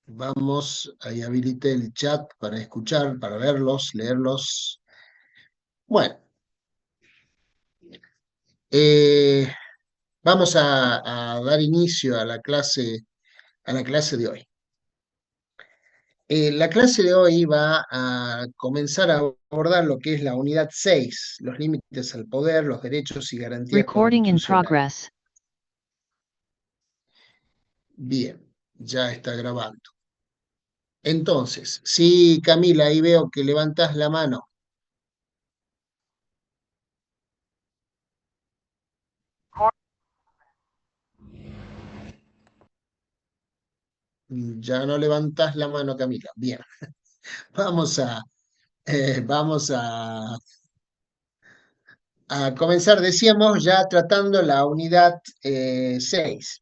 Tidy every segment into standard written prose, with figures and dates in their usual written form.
Vamos, ahí habilité el chat para escuchar, para verlos, leerlos. Bueno, eh, vamos a dar inicio a la clase de hoy. La clase de hoy va a comenzar a abordar lo que es la unidad 6, los límites al poder, los derechos y garantías Recording in constitucionales. progress. Bien, ya está grabando. Entonces, sí, Camila, ahí veo que levantas la mano. Ya no levantas la mano, Camila. Bien, vamos a comenzar, decíamos, ya tratando la unidad 6.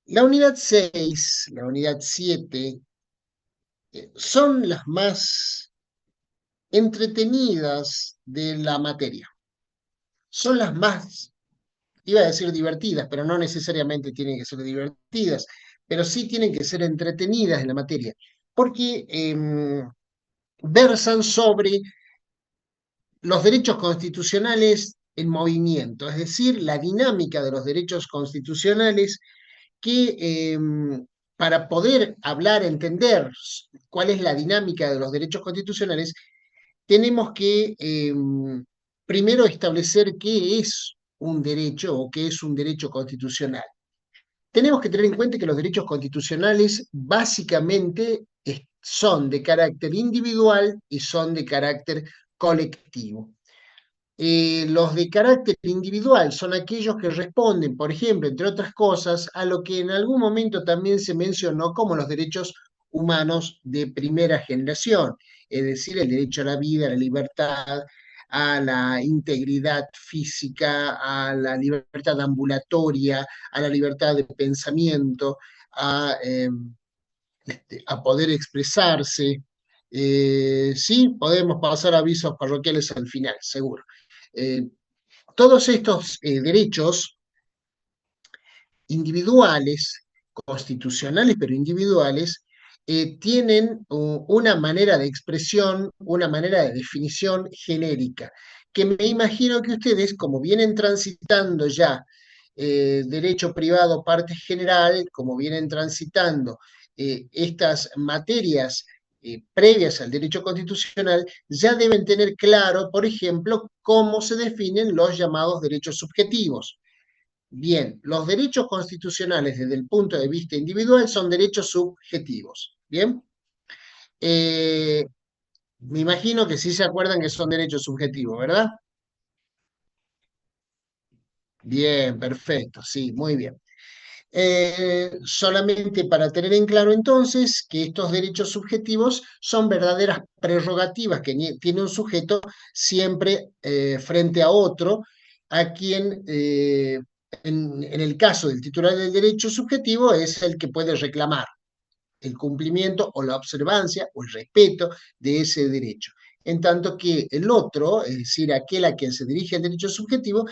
La unidad 6, la unidad 7, son las más entretenidas de la materia. Son las más, iba a decir divertidas, pero no necesariamente tienen que ser divertidas, pero sí tienen que ser entretenidas en la materia, porque versan sobre los derechos constitucionales en movimiento, es decir, la dinámica de los derechos constitucionales que para poder hablar, entender cuál es la dinámica de los derechos constitucionales, tenemos que primero establecer qué es un derecho o qué es un derecho constitucional. Tenemos que tener en cuenta que los derechos constitucionales básicamente son de carácter individual y son de carácter colectivo. Los de carácter individual son aquellos que responden, por ejemplo, entre otras cosas, a lo que en algún momento también se mencionó como los derechos humanos de primera generación, es decir, el derecho a la vida, a la libertad, a la integridad física, a la libertad ambulatoria, a la libertad de pensamiento, a poder expresarse. Sí, podemos pasar avisos parroquiales al final, seguro. Eh, todos estos derechos individuales, constitucionales pero individuales, tienen una manera de expresión, una manera de definición genérica, que me imagino que ustedes, como vienen transitando ya derecho privado, parte general, como vienen transitando estas materias previas al derecho constitucional, ya deben tener claro, por ejemplo, cómo se definen los llamados derechos subjetivos. Bien, los derechos constitucionales desde el punto de vista individual son derechos subjetivos. Bien, Eh, me imagino que sí se acuerdan que son derechos subjetivos, ¿verdad? Bien, perfecto, sí, muy bien. Solamente para tener en claro entonces que estos derechos subjetivos son verdaderas prerrogativas que tiene un sujeto siempre frente a otro, a quien en el caso del titular del derecho subjetivo es el que puede reclamar el cumplimiento o la observancia o el respeto de ese derecho. En tanto que el otro, es decir, aquel a quien se dirige el derecho subjetivo,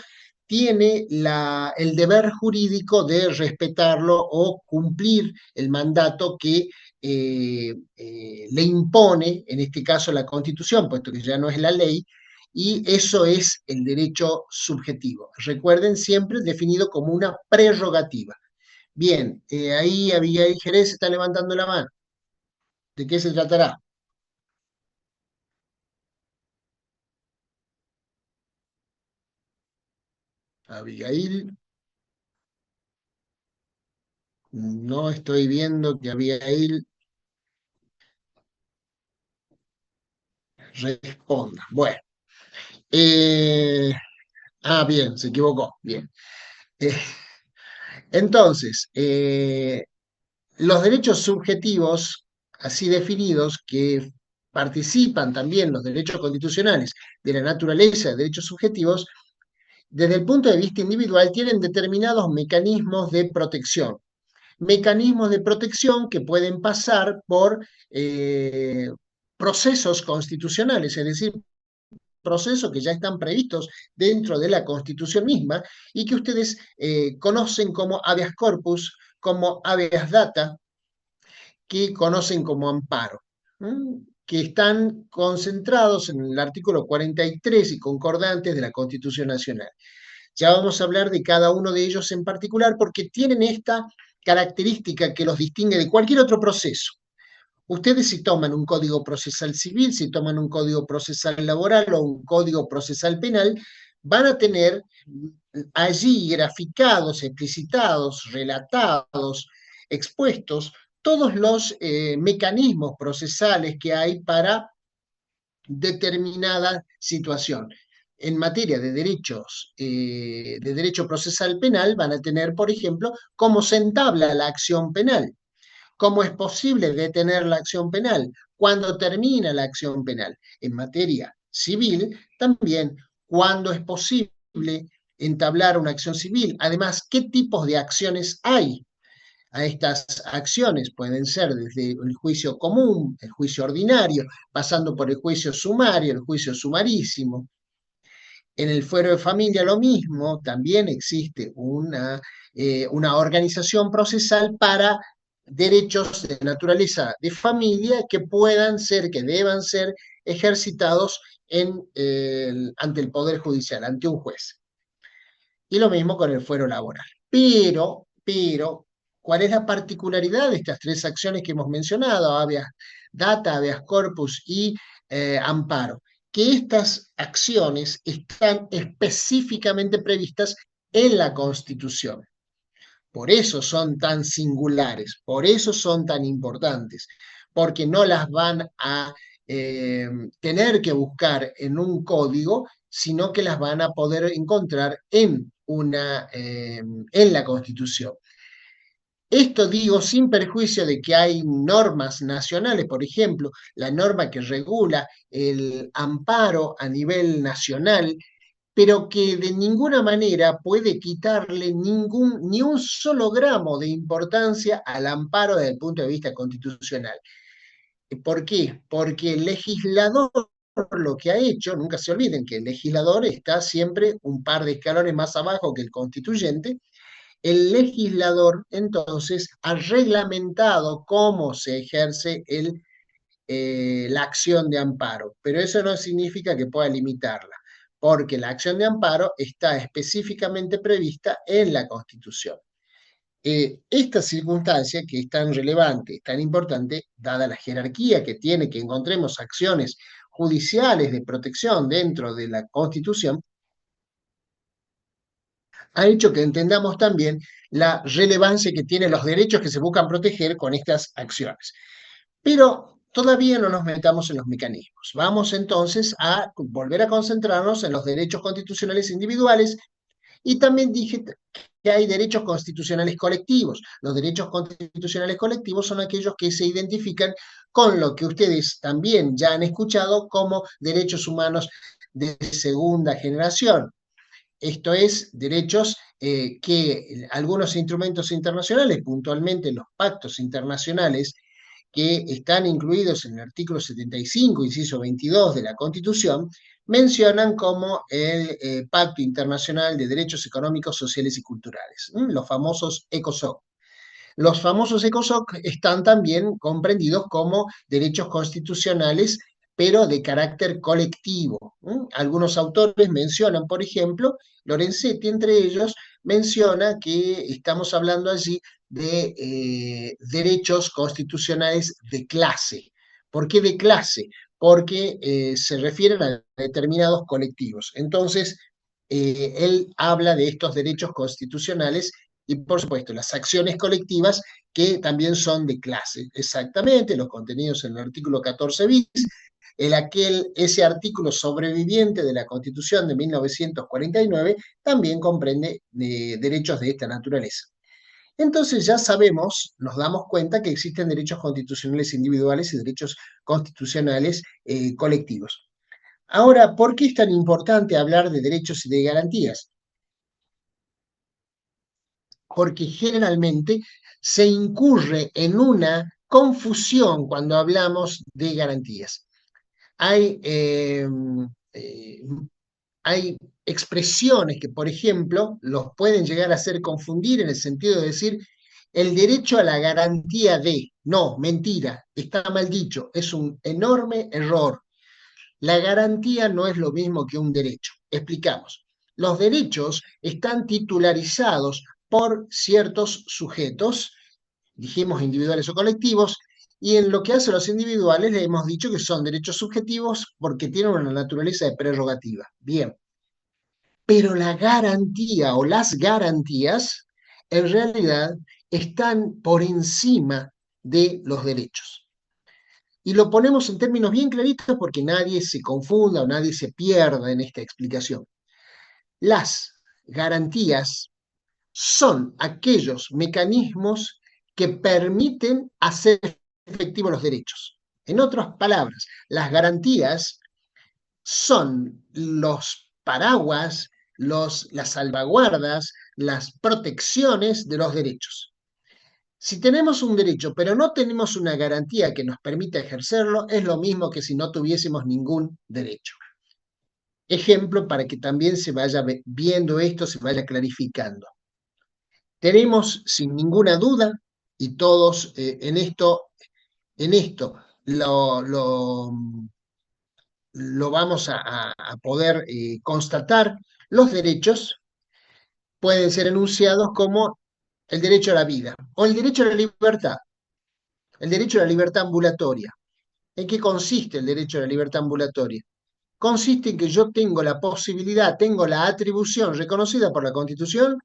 tiene el deber jurídico de respetarlo o cumplir el mandato que le impone, en este caso la Constitución, puesto que ya no es la ley, y eso es el derecho subjetivo. Recuerden, siempre definido como una prerrogativa. Bien, ahí Abigail Jerez está levantando la mano. ¿De qué se tratará? Abigail, no estoy viendo que Abigail responda. Bueno, eh, bien, se equivocó. Bien. Eh, entonces, los derechos subjetivos, así definidos, que participan también los derechos constitucionales de la naturaleza de derechos subjetivos, desde el punto de vista individual, tienen determinados mecanismos de protección. Mecanismos de protección que pueden pasar por procesos constitucionales, es decir, procesos que ya están previstos dentro de la Constitución misma y que ustedes conocen como habeas corpus, como habeas data, que conocen como amparo, que están concentrados en el artículo 43 y concordantes de la Constitución Nacional. Ya vamos a hablar de cada uno de ellos en particular porque tienen esta característica que los distingue de cualquier otro proceso. Ustedes si toman un código procesal civil, si toman un código procesal laboral o un código procesal penal, van a tener allí graficados, explicitados, relatados, expuestos todos los mecanismos procesales que hay para determinada situación. En materia de derecho procesal penal, van a tener, por ejemplo, cómo se entabla la acción penal, cómo es posible detener la acción penal, cuándo termina la acción penal. En materia civil, también, cuándo es posible entablar una acción civil. Además, qué tipos de acciones hay. A estas acciones pueden ser desde el juicio común, el juicio ordinario, pasando por el juicio sumario, el juicio sumarísimo. En el fuero de familia lo mismo, también existe una organización procesal para derechos de naturaleza de familia que puedan ser, que deban ser ejercitados ante el Poder Judicial, ante un juez. Y lo mismo con el fuero laboral. Pero, ¿cuál es la particularidad de estas tres acciones que hemos mencionado? Habeas data, habeas corpus y amparo. Que estas acciones están específicamente previstas en la Constitución. Por eso son tan singulares, por eso son tan importantes, porque no las van a tener que buscar en un código, sino que las van a poder encontrar en la Constitución. Esto digo sin perjuicio de que hay normas nacionales, por ejemplo, la norma que regula el amparo a nivel nacional, pero que de ninguna manera puede quitarle ni un solo gramo de importancia al amparo desde el punto de vista constitucional. ¿Por qué? Porque el legislador lo que ha hecho, nunca se olviden que el legislador está siempre un par de escalones más abajo que el constituyente. El legislador entonces ha reglamentado cómo se ejerce la acción de amparo, pero eso no significa que pueda limitarla, porque la acción de amparo está específicamente prevista en la Constitución. Esta circunstancia que es tan relevante, tan importante, dada la jerarquía que tiene que encontremos acciones judiciales de protección dentro de la Constitución, ha hecho que entendamos también la relevancia que tienen los derechos que se buscan proteger con estas acciones. Pero todavía no nos metamos en los mecanismos. Vamos entonces a volver a concentrarnos en los derechos constitucionales individuales y también dije que hay derechos constitucionales colectivos. Los derechos constitucionales colectivos son aquellos que se identifican con lo que ustedes también ya han escuchado como derechos humanos de segunda generación. Esto es, derechos que algunos instrumentos internacionales, puntualmente los pactos internacionales, que están incluidos en el artículo 75, inciso 22 de la Constitución, mencionan como el Pacto Internacional de Derechos Económicos, Sociales y Culturales, los famosos ECOSOC. Los famosos ECOSOC están también comprendidos como derechos constitucionales, pero de carácter colectivo. Algunos autores mencionan, por ejemplo, Lorenzetti entre ellos, menciona que estamos hablando allí de derechos constitucionales de clase. ¿Por qué de clase? Porque se refieren a determinados colectivos. Entonces, él habla de estos derechos constitucionales y, por supuesto, las acciones colectivas que también son de clase. Exactamente, los contenidos en el artículo 14 bis, ese artículo sobreviviente de la Constitución de 1949 también comprende derechos de esta naturaleza. Entonces ya sabemos, nos damos cuenta que existen derechos constitucionales individuales y derechos constitucionales colectivos. Ahora, ¿por qué es tan importante hablar de derechos y de garantías? Porque generalmente se incurre en una confusión cuando hablamos de garantías. Hay hay expresiones que, por ejemplo, los pueden llegar a hacer confundir en el sentido de decir el derecho a la garantía de. No, mentira, está mal dicho, es un enorme error. La garantía no es lo mismo que un derecho. Explicamos. Los derechos están titularizados por ciertos sujetos, dijimos individuales o colectivos, y en lo que hace a los individuales le hemos dicho que son derechos subjetivos porque tienen una naturaleza de prerrogativa. Bien, pero la garantía o las garantías en realidad están por encima de los derechos. Y lo ponemos en términos bien claritos porque nadie se confunda o nadie se pierda en esta explicación. Las garantías son aquellos mecanismos que permiten hacer efectivos los derechos. En otras palabras, las garantías son los paraguas, las salvaguardas, las protecciones de los derechos. Si tenemos un derecho, pero no tenemos una garantía que nos permita ejercerlo, es lo mismo que si no tuviésemos ningún derecho. Ejemplo para que también se vaya viendo esto, se vaya clarificando. Tenemos sin ninguna duda, y todos en esto lo vamos a poder constatar, los derechos pueden ser enunciados como el derecho a la vida o el derecho a la libertad, el derecho a la libertad ambulatoria. ¿En qué consiste el derecho a la libertad ambulatoria? Consiste en que yo tengo la posibilidad, tengo la atribución reconocida por la Constitución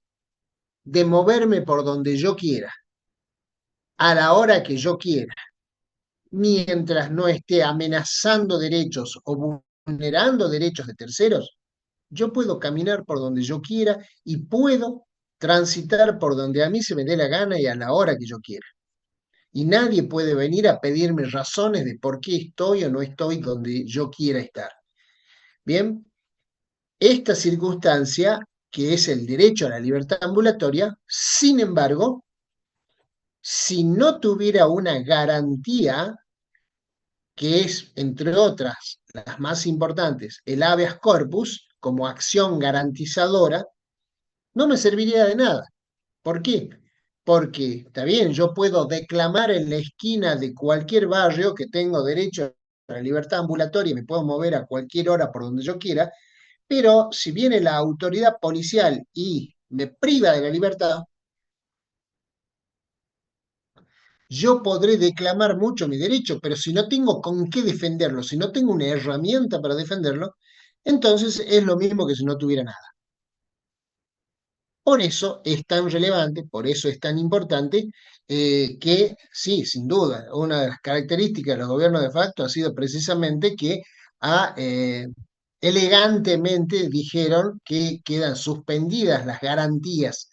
de moverme por donde yo quiera, a la hora que yo quiera, mientras no esté amenazando derechos o vulnerando derechos de terceros. Yo puedo caminar por donde yo quiera y puedo transitar por donde a mí se me dé la gana y a la hora que yo quiera. Y nadie puede venir a pedirme razones de por qué estoy o no estoy donde yo quiera estar. Bien, esta circunstancia, que es el derecho a la libertad ambulatoria, sin embargo, si no tuviera una garantía, que es, entre otras, las más importantes, el habeas corpus, como acción garantizadora, no me serviría de nada. ¿Por qué? Porque, está bien, yo puedo declamar en la esquina de cualquier barrio que tengo derecho a la libertad ambulatoria y me puedo mover a cualquier hora por donde yo quiera, pero si viene la autoridad policial y me priva de la libertad, yo podré declamar mucho mi derecho, pero si no tengo con qué defenderlo, si no tengo una herramienta para defenderlo, entonces es lo mismo que si no tuviera nada. Por eso es tan relevante, por eso es tan importante que, sí, sin duda, una de las características de los gobiernos de facto ha sido precisamente que elegantemente dijeron que quedan suspendidas las garantías,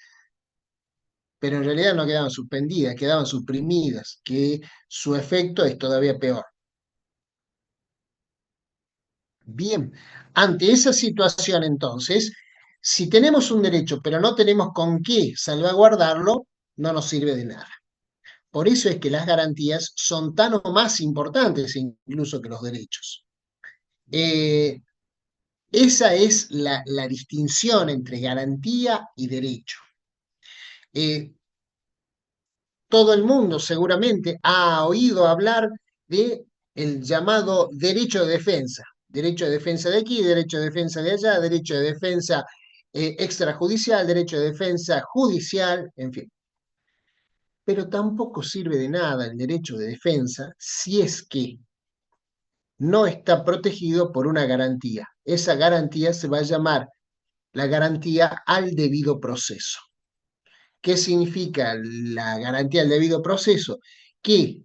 pero en realidad no quedaban suspendidas, quedaban suprimidas, que su efecto es todavía peor. Bien, ante esa situación entonces, si tenemos un derecho pero no tenemos con qué salvaguardarlo, no nos sirve de nada. Por eso es que las garantías son tan o más importantes incluso que los derechos. Eh, Esa es la distinción entre garantía y derecho. Eh, Todo el mundo seguramente ha oído hablar de el llamado derecho de defensa. Derecho de defensa de aquí, derecho de defensa de allá, derecho de defensa extrajudicial, derecho de defensa judicial, en fin. Pero tampoco sirve de nada el derecho de defensa si es que no está protegido por una garantía. Esa garantía se va a llamar la garantía al debido proceso. ¿Qué significa la garantía al debido proceso? Que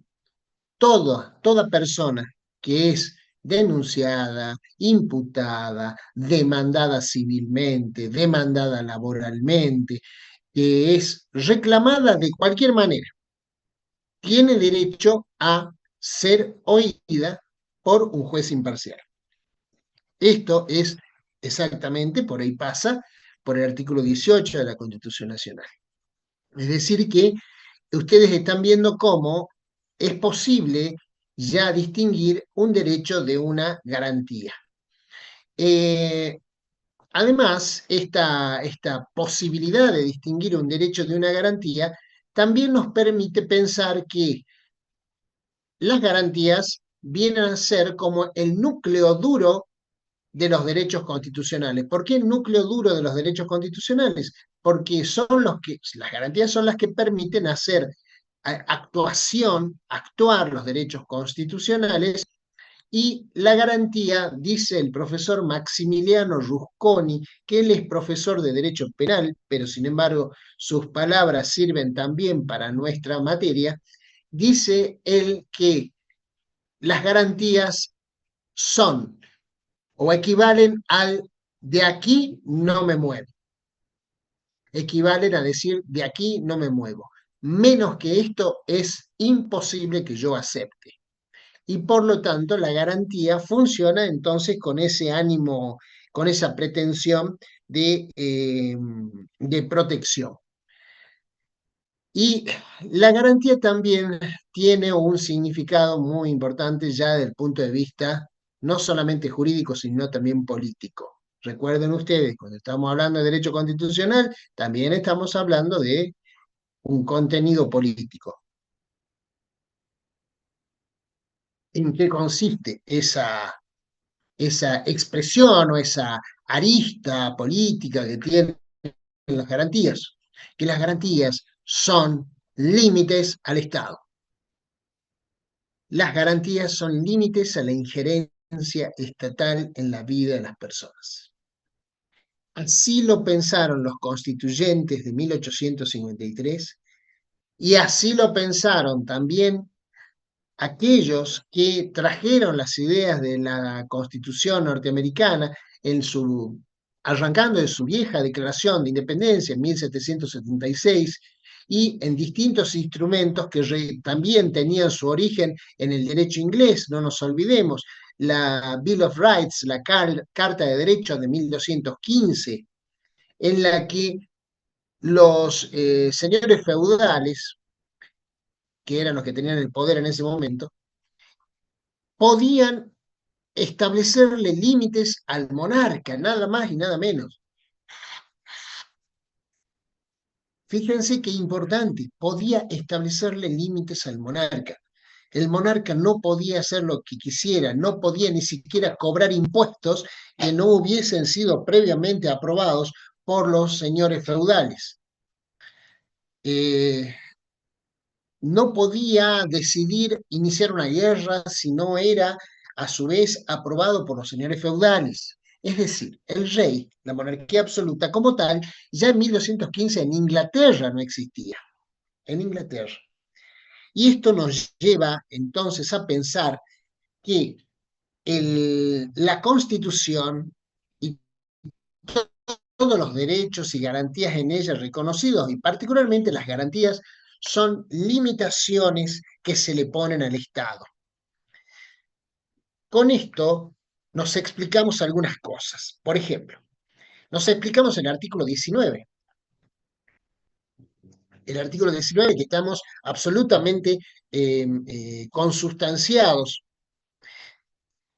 toda persona que es denunciada, imputada, demandada civilmente, demandada laboralmente, que es reclamada de cualquier manera, tiene derecho a ser oída por un juez imparcial. Esto es exactamente, por ahí pasa, por el artículo 18 de la Constitución Nacional. Es decir, que ustedes están viendo cómo es posible ya distinguir un derecho de una garantía. Eh, Además, esta posibilidad de distinguir un derecho de una garantía también nos permite pensar que las garantías vienen a ser como el núcleo duro de los derechos constitucionales. ¿Por qué el núcleo duro de los derechos constitucionales? Porque las garantías son las que permiten hacer actuar los derechos constitucionales, y la garantía, dice el profesor Maximiliano Rusconi, que él es profesor de Derecho Penal, pero sin embargo sus palabras sirven también para nuestra materia, dice él que las garantías son o equivalen al de aquí no me muevo, equivalen a decir de aquí no me muevo. Menos que esto es imposible que yo acepte. Y por lo tanto la garantía funciona entonces con ese ánimo, con esa pretensión de protección. Y la garantía también tiene un significado muy importante ya desde el punto de vista no solamente jurídico, sino también político. Recuerden ustedes, cuando estamos hablando de derecho constitucional, también estamos hablando de un contenido político. ¿En qué consiste esa expresión o esa arista política que tienen las garantías? Que las garantías son límites al Estado. Las garantías son límites a la injerencia estatal en la vida de las personas. Así lo pensaron los constituyentes de 1853 y así lo pensaron también aquellos que trajeron las ideas de la Constitución norteamericana arrancando de su vieja Declaración de Independencia en 1776 y en distintos instrumentos que también tenían su origen en el derecho inglés, no nos olvidemos, la Bill of Rights, la Carta de Derechos de 1215, en la que los señores feudales, que eran los que tenían el poder en ese momento, podían establecerle límites al monarca, nada más y nada menos. Fíjense qué importante, podía establecerle límites al monarca. El monarca no podía hacer lo que quisiera, no podía ni siquiera cobrar impuestos que no hubiesen sido previamente aprobados por los señores feudales. No podía decidir iniciar una guerra si no era a su vez aprobado por los señores feudales. Es decir, el rey, la monarquía absoluta como tal, ya en 1215 en Inglaterra no existía. En Inglaterra. Y esto nos lleva entonces a pensar que la Constitución y todos los derechos y garantías en ella reconocidos, y particularmente las garantías, son limitaciones que se le ponen al Estado. Con esto nos explicamos algunas cosas. Por ejemplo, nos explicamos el artículo 19. El artículo 19 que estamos absolutamente consustanciados.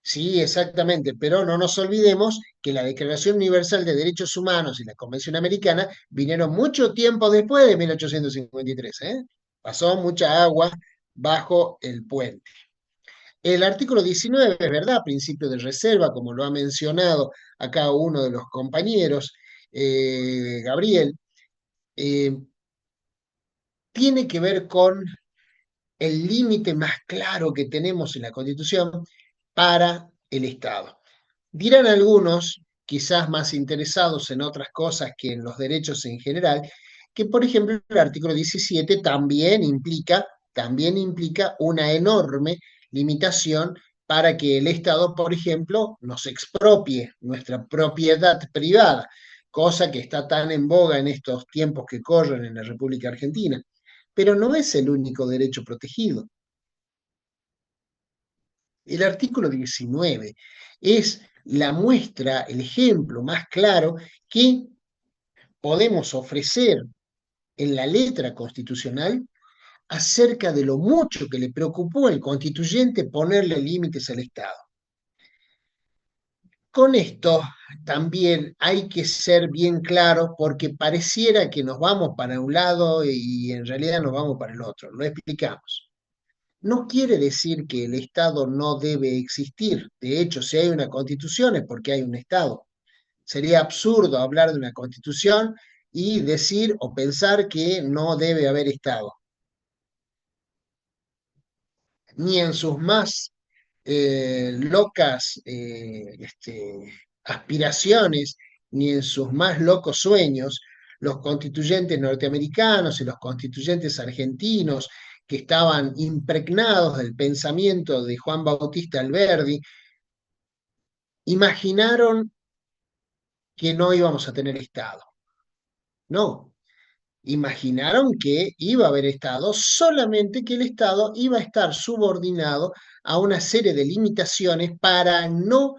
Sí, exactamente, pero no nos olvidemos que la Declaración Universal de Derechos Humanos y la Convención Americana vinieron mucho tiempo después de 1853, ¿eh? Pasó mucha agua bajo el puente. El artículo 19, es verdad, principio de reserva, como lo ha mencionado acá uno de los compañeros, Gabriel, eh, tiene que ver con el límite más claro que tenemos en la Constitución para el Estado. Dirán algunos, quizás más interesados en otras cosas que en los derechos en general, que por ejemplo el artículo 17 también implica una enorme limitación para que el Estado, por ejemplo, nos expropie nuestra propiedad privada, cosa que está tan en boga en estos tiempos que corren en la República Argentina. Pero no es el único derecho protegido. El artículo 19 es la muestra, el ejemplo más claro que podemos ofrecer en la letra constitucional acerca de lo mucho que le preocupó al constituyente ponerle límites al Estado. Con esto también hay que ser bien claros porque pareciera que nos vamos para un lado y en realidad nos vamos para el otro. Lo explicamos. No quiere decir que el Estado no debe existir. De hecho, si hay una constitución es porque hay un Estado. Sería absurdo hablar de una constitución y decir o pensar que no debe haber Estado, ni en sus más locas aspiraciones, ni en sus más locos sueños, los constituyentes norteamericanos y los constituyentes argentinos que estaban impregnados del pensamiento de Juan Bautista Alberdi, imaginaron que no íbamos a tener Estado. No, imaginaron que iba a haber Estado, solamente que el Estado iba a estar subordinado a una serie de limitaciones para no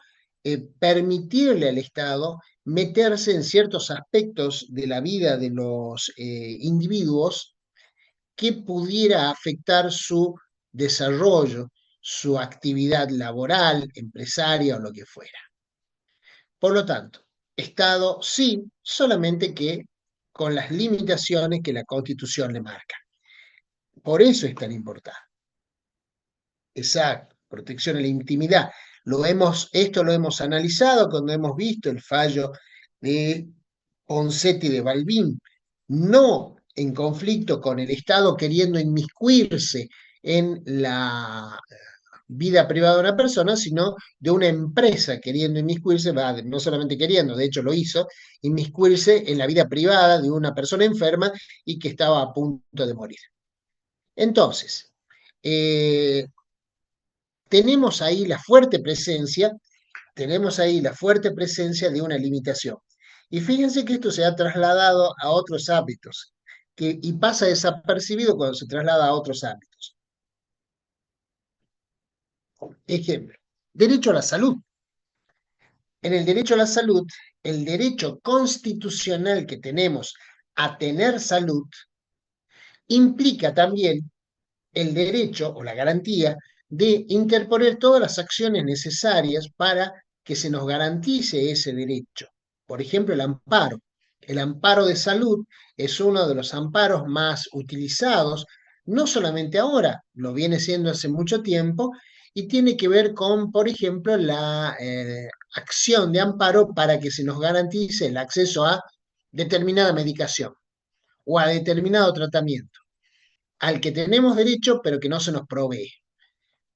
permitirle al Estado meterse en ciertos aspectos de la vida de los individuos que pudiera afectar su desarrollo, su actividad laboral, empresaria o lo que fuera. Por lo tanto, Estado sí, solamente que con las limitaciones que la Constitución le marca. Por eso es tan importante. Exacto, protección a la intimidad. Esto lo hemos analizado cuando hemos visto el fallo de Ponseti de Balbín, no en conflicto con el Estado queriendo inmiscuirse en la vida privada de una persona, sino de una empresa queriendo inmiscuirse, no solamente queriendo, de hecho lo hizo, inmiscuirse en la vida privada de una persona enferma y que estaba a punto de morir. Entonces, eh, tenemos ahí la fuerte presencia, tenemos ahí la fuerte presencia de una limitación. Y fíjense que esto se ha trasladado a otros ámbitos, y pasa desapercibido cuando se traslada a otros ámbitos. Ejemplo, derecho a la salud. En el derecho a la salud, el derecho constitucional que tenemos a tener salud implica también el derecho o la garantía de interponer todas las acciones necesarias para que se nos garantice ese derecho. Por ejemplo, el amparo. El amparo de salud es uno de los amparos más utilizados, no solamente ahora, lo viene siendo hace mucho tiempo, y tiene que ver con, por ejemplo, la acción de amparo para que se nos garantice el acceso a determinada medicación o a determinado tratamiento al que tenemos derecho, pero que no se nos provee,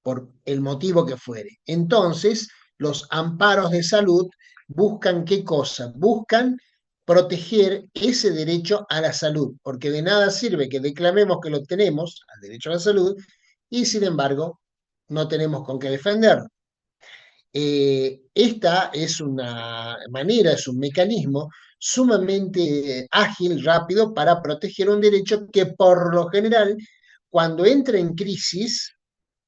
por el motivo que fuere. Entonces, los amparos de salud buscan qué cosa? Buscan proteger ese derecho a la salud, porque de nada sirve que declamemos que lo tenemos, al derecho a la salud, y sin embargo no tenemos con qué defenderlo. Esta es una manera, es un mecanismo sumamente ágil, rápido, para proteger un derecho que por lo general, cuando entra en crisis,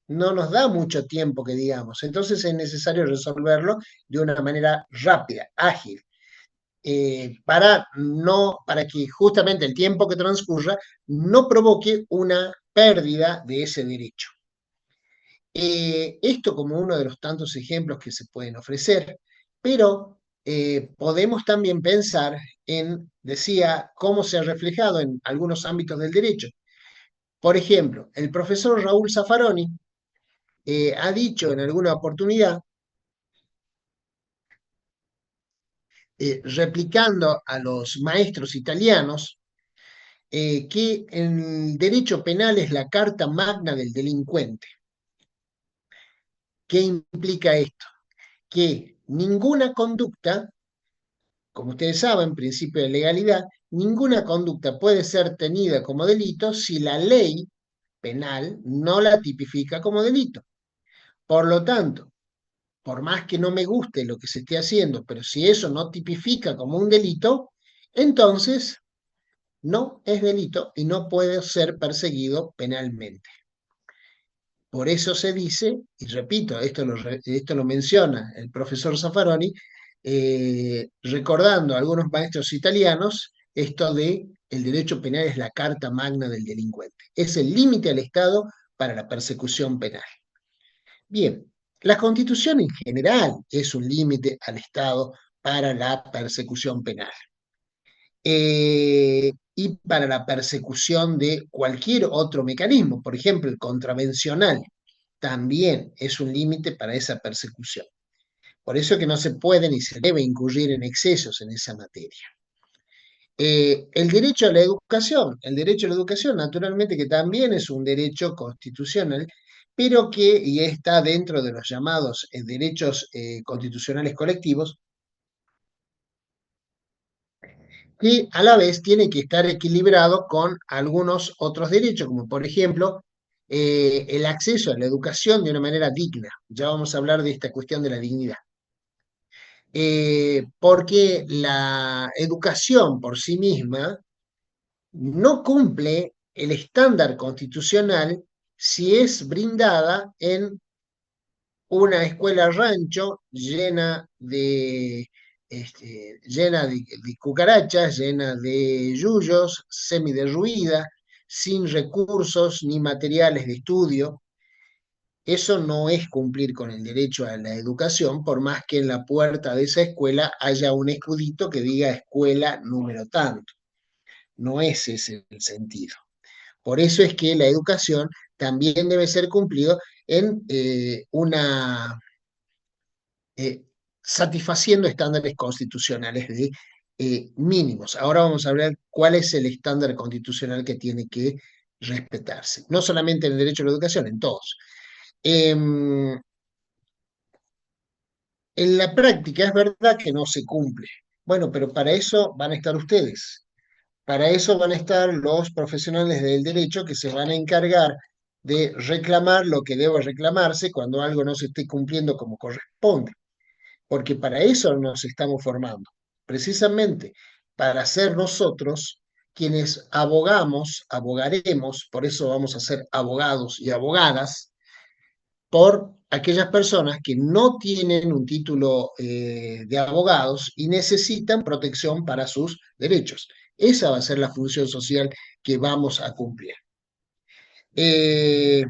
no nos da mucho tiempo que digamos. Entonces es necesario resolverlo de una manera rápida, ágil, para que justamente el tiempo que transcurra no provoque una pérdida de ese derecho. Esto como uno de los tantos ejemplos que se pueden ofrecer, pero podemos también pensar en, decía, cómo se ha reflejado en algunos ámbitos del derecho. Por ejemplo, el profesor Raúl Zaffaroni ha dicho en alguna oportunidad, replicando a los maestros italianos, que el derecho penal es la carta magna del delincuente. ¿Qué implica esto? Que ninguna conducta, como ustedes saben, principio de legalidad, ninguna conducta puede ser tenida como delito si la ley penal no la tipifica como delito. Por lo tanto, por más que no me guste lo que se esté haciendo, pero si eso no tipifica como un delito, entonces no es delito y no puede ser perseguido penalmente. Por eso se dice, y repito, esto lo menciona el profesor Zaffaroni, recordando a algunos maestros italianos, esto de el derecho penal es la carta magna del delincuente. Es el límite al Estado para la persecución penal. Bien, La Constitución en general es un límite al Estado para la persecución penal. Y para la persecución de cualquier otro mecanismo, por ejemplo, el contravencional, también es un límite para esa persecución. Por eso que no se puede ni se debe incurrir en excesos en esa materia. El derecho a la educación, el derecho a la educación naturalmente que también es un derecho constitucional, pero que y está dentro de los llamados derechos constitucionales colectivos, que a la vez tiene que estar equilibrado con algunos otros derechos, como por ejemplo el acceso a la educación de una manera digna. Ya vamos a hablar de esta cuestión de la dignidad. Porque la educación por sí misma no cumple el estándar constitucional si es brindada en una escuela rancho llena de cucarachas, llena de yuyos, semiderruida, sin recursos ni materiales de estudio. Eso no es cumplir con el derecho a la educación, por más que en la puerta de esa escuela haya un escudito que diga escuela número tanto. No es ese el sentido. Por eso es que la educación también debe ser cumplido en eh, satisfaciendo estándares constitucionales de mínimos. Ahora vamos a ver cuál es el estándar constitucional que tiene que respetarse. No solamente en el derecho a la educación, en todos. En la práctica es verdad que no se cumple. Bueno, pero para eso van a estar ustedes. Para eso van a estar los profesionales del derecho que se van a encargar de reclamar lo que debe reclamarse cuando algo no se esté cumpliendo como corresponde, porque para eso nos estamos formando, precisamente para ser nosotros quienes abogaremos, por eso vamos a ser abogados y abogadas, por aquellas personas que no tienen un título de abogados y necesitan protección para sus derechos. Esa va a ser la función social que vamos a cumplir. Eh,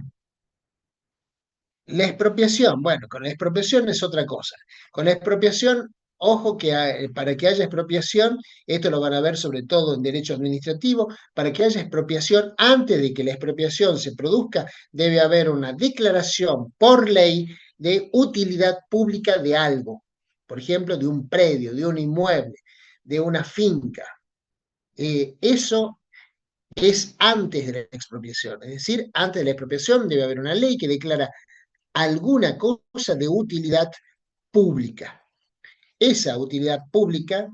la expropiación, bueno, con la expropiación es otra cosa. Con la expropiación, ojo que para que haya expropiación, esto lo van a ver sobre todo en derecho administrativo, para que haya expropiación, antes de que la expropiación se produzca, debe haber una declaración por ley de utilidad pública de algo. Por ejemplo, de un predio, de un inmueble, de una finca. Eso es antes de la expropiación. Es decir, antes de la expropiación debe haber una ley que declara alguna cosa de utilidad pública. Esa utilidad pública,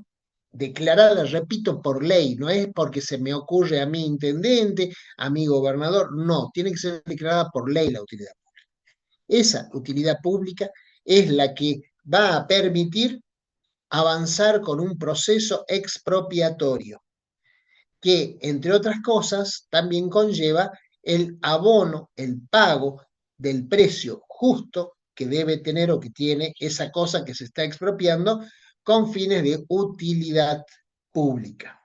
declarada, repito, por ley, no es porque se me ocurre a mi intendente, a mi gobernador, no, tiene que ser declarada por ley la utilidad pública. Esa utilidad pública es la que va a permitir avanzar con un proceso expropiatorio, que, entre otras cosas, también conlleva el abono, el pago del precio justo que debe tener o que tiene esa cosa que se está expropiando con fines de utilidad pública.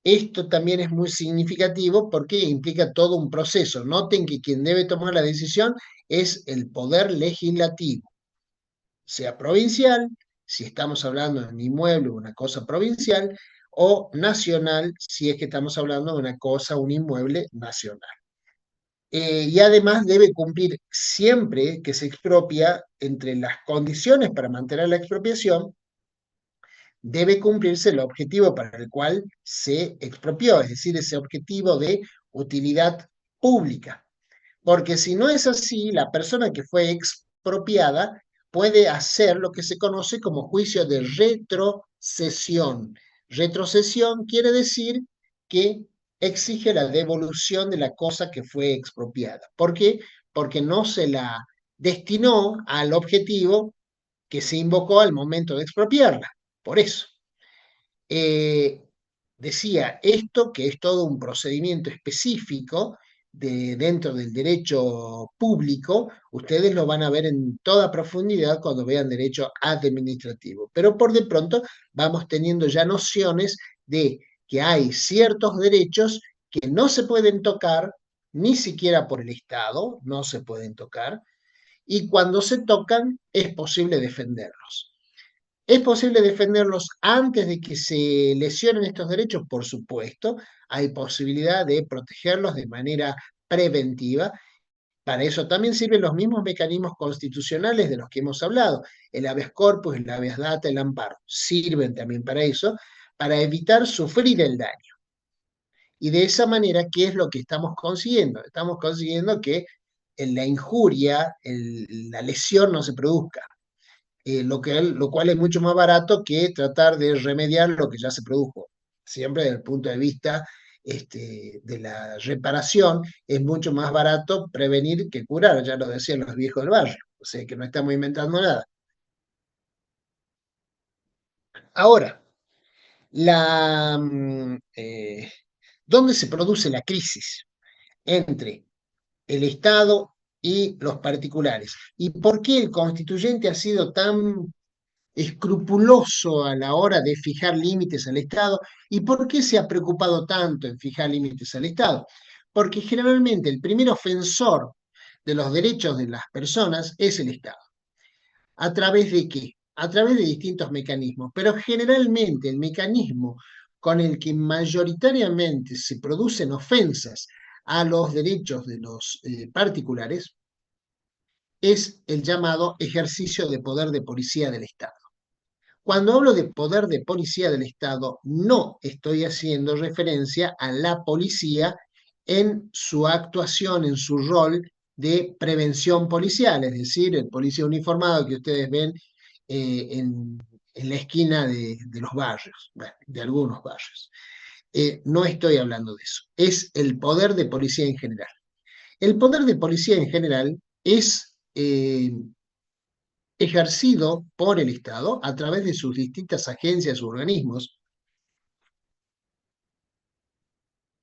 Esto también es muy significativo porque implica todo un proceso. Noten que quien debe tomar la decisión es el poder legislativo, sea provincial, si estamos hablando de un inmueble o una cosa provincial, o nacional, si es que estamos hablando de una cosa, un inmueble nacional. Y además debe cumplir siempre que se expropia, entre las condiciones para mantener la expropiación, debe cumplirse el objetivo para el cual se expropió, es decir, ese objetivo de utilidad pública. Porque si no es así, la persona que fue expropiada puede hacer lo que se conoce como juicio de retrocesión. Retrocesión quiere decir que exige la devolución de la cosa que fue expropiada. ¿Por qué? Porque no se la destinó al objetivo que se invocó al momento de expropiarla. Por eso. Eh, Decía esto, que es todo un procedimiento específico dentro del derecho público, ustedes lo van a ver en toda profundidad cuando vean derecho administrativo. Pero por de pronto vamos teniendo ya nociones de que hay ciertos derechos que no se pueden tocar, ni siquiera por el Estado, no se pueden tocar, y cuando se tocan es posible defenderlos. ¿Es posible defenderlos antes de que se lesionen estos derechos? Por supuesto, hay posibilidad de protegerlos de manera preventiva. Para eso también sirven los mismos mecanismos constitucionales de los que hemos hablado, el habeas corpus, el habeas data, el amparo. Sirven también para eso, para evitar sufrir el daño. Y de esa manera, ¿qué es lo que estamos consiguiendo? Estamos consiguiendo que la injuria, la lesión no se produzca, lo cual es mucho más barato que tratar de remediar lo que ya se produjo. Siempre desde el punto de vista de la reparación, es mucho más barato prevenir que curar, ya lo decían los viejos del barrio, o sea que no estamos inventando nada. Ahora, ¿dónde se produce la crisis entre el Estado y los particulares? ¿Y por qué el constituyente ha sido tan escrupuloso a la hora de fijar límites al Estado? ¿Y por qué se ha preocupado tanto en fijar límites al Estado? Porque generalmente el primer ofensor de los derechos de las personas es el Estado. ¿A través de qué? A través de distintos mecanismos, pero generalmente el mecanismo con el que mayoritariamente se producen ofensas a los derechos de los particulares es el llamado ejercicio de poder de policía del Estado. Cuando hablo de poder de policía del Estado, no estoy haciendo referencia a la policía en su actuación, en su rol de prevención policial, es decir, el policía uniformado que ustedes ven en la esquina de los barrios, bueno, de algunos barrios. No estoy hablando de eso, es el poder de policía en general. El poder de policía en general es ejercido por el Estado a través de sus distintas agencias u organismos,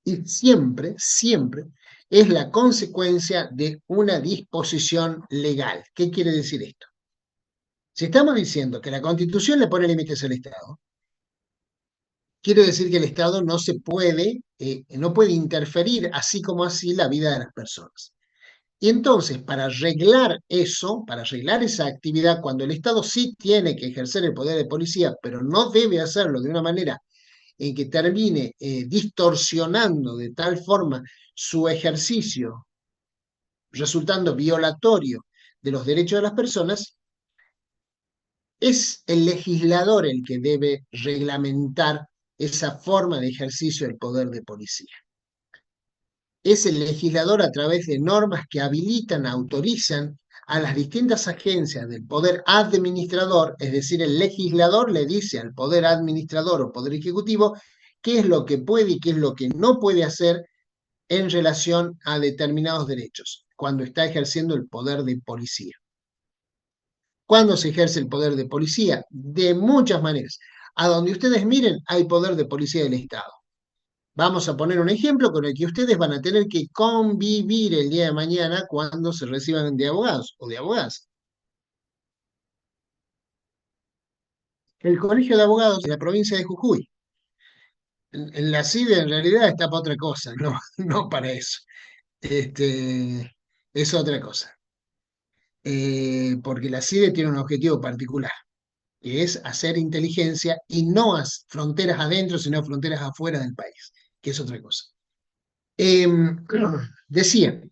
y siempre, siempre es la consecuencia de una disposición legal. ¿Qué quiere decir esto? Si estamos diciendo que la Constitución le pone límites al Estado, quiere decir que el Estado no puede interferir así como así la vida de las personas. Y entonces, para arreglar eso, para arreglar esa actividad, cuando el Estado sí tiene que ejercer el poder de policía, pero no debe hacerlo de una manera en que termine distorsionando de tal forma su ejercicio, resultando violatorio de los derechos de las personas, es el legislador el que debe reglamentar esa forma de ejercicio del poder de policía. Es el legislador a través de normas que habilitan, autorizan a las distintas agencias del poder administrador, es decir, el legislador le dice al poder administrador o poder ejecutivo qué es lo que puede y qué es lo que no puede hacer en relación a determinados derechos, cuando está ejerciendo el poder de policía. ¿Cuándo se ejerce el poder de policía? De muchas maneras. A donde ustedes miren, hay poder de policía del Estado. Vamos a poner un ejemplo con el que ustedes van a tener que convivir el día de mañana cuando se reciban de abogados o de abogadas. El Colegio de Abogados de la provincia de Jujuy. En la CIDE en realidad está para otra cosa, no, no para eso. Es otra cosa. Porque la CIDE tiene un objetivo particular, que es hacer inteligencia y no fronteras adentro, sino fronteras afuera del país, que es otra cosa. Decía,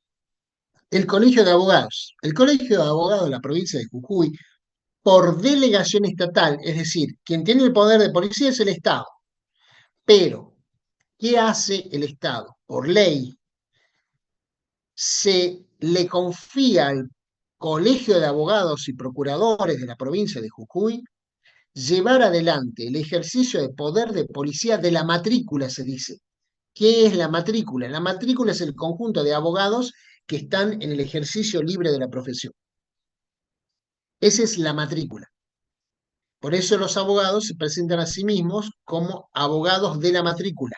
el Colegio de Abogados. El Colegio de Abogados de la provincia de Jujuy, por delegación estatal, es decir, quien tiene el poder de policía es el Estado. Pero, ¿qué hace el Estado? Por ley, se le confía al Colegio de Abogados y Procuradores de la provincia de Jujuy llevar adelante el ejercicio de poder de policía de la matrícula, se dice. ¿Qué es la matrícula? La matrícula es el conjunto de abogados que están en el ejercicio libre de la profesión. Esa es la matrícula. Por eso los abogados se presentan a sí mismos como abogados de la matrícula,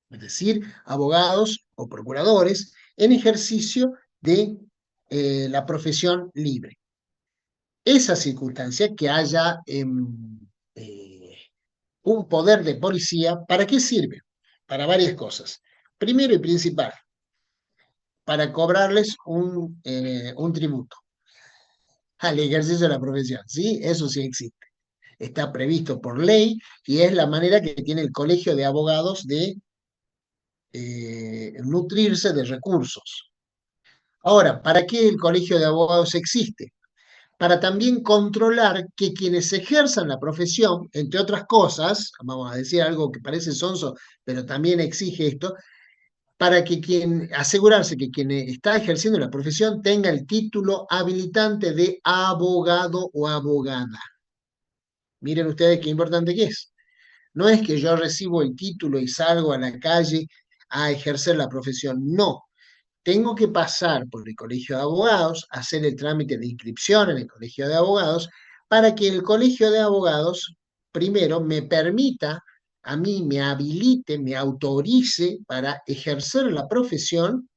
es decir, abogados o procuradores en ejercicio de la profesión libre. Esa circunstancia que haya un poder de policía, ¿para qué sirve? Para varias cosas. Primero y principal, para cobrarles un tributo. al ejercicio de la profesión. ¿Sí? Eso sí existe. Está previsto por ley y es la manera que tiene el Colegio de Abogados de nutrirse de recursos. Ahora, ¿para qué el Colegio de Abogados existe? Para también controlar que quienes ejerzan la profesión, entre otras cosas, vamos a decir algo que parece sonso, pero también exige esto, para que asegurarse que quien está ejerciendo la profesión tenga el título habilitante de abogado o abogada. Miren ustedes qué importante que es. No es que yo recibo el título y salgo a la calle a ejercer la profesión, no. Tengo que pasar por el Colegio de Abogados, hacer el trámite de inscripción en el Colegio de Abogados, para que el Colegio de Abogados primero me permita, a mí me habilite, me autorice para ejercer la profesión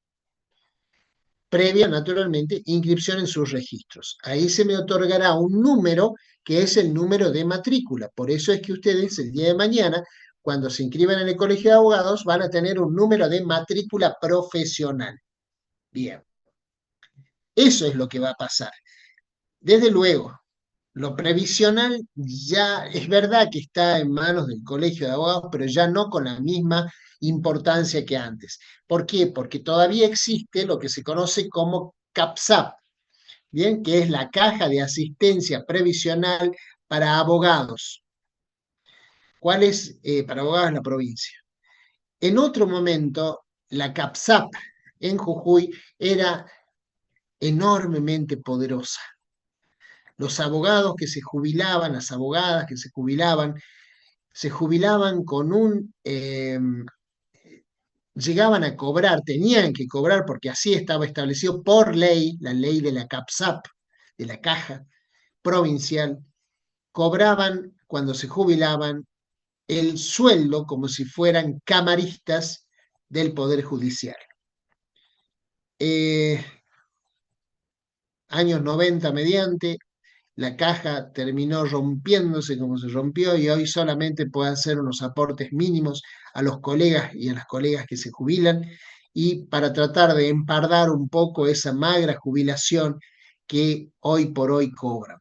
previa, naturalmente, inscripción en sus registros. Ahí se me otorgará un número que es el número de matrícula. Por eso es que ustedes el día de mañana, cuando se inscriban en el Colegio de Abogados, van a tener un número de matrícula profesional. Bien, eso es lo que va a pasar. Desde luego, lo previsional ya es verdad que está en manos del Colegio de Abogados, pero ya no con la misma importancia que antes. ¿Por qué? Porque todavía existe lo que se conoce como CAPSAP, ¿bien? Que es la Caja de Asistencia Previsional para Abogados. ¿Cuál es para abogados en la provincia? En otro momento, la CAPSAP en Jujuy era enormemente poderosa. Los abogados que se jubilaban, las abogadas que se jubilaban con llegaban a cobrar, tenían que cobrar porque así estaba establecido por ley, la ley de la CAPSAP, de la Caja Provincial, cobraban cuando se jubilaban el sueldo como si fueran camaristas del Poder Judicial. Eh, Años 90 mediante, la caja terminó rompiéndose como se rompió y hoy solamente puede hacer unos aportes mínimos a los colegas y a las colegas que se jubilan y para tratar de empardar un poco esa magra jubilación que hoy por hoy cobran.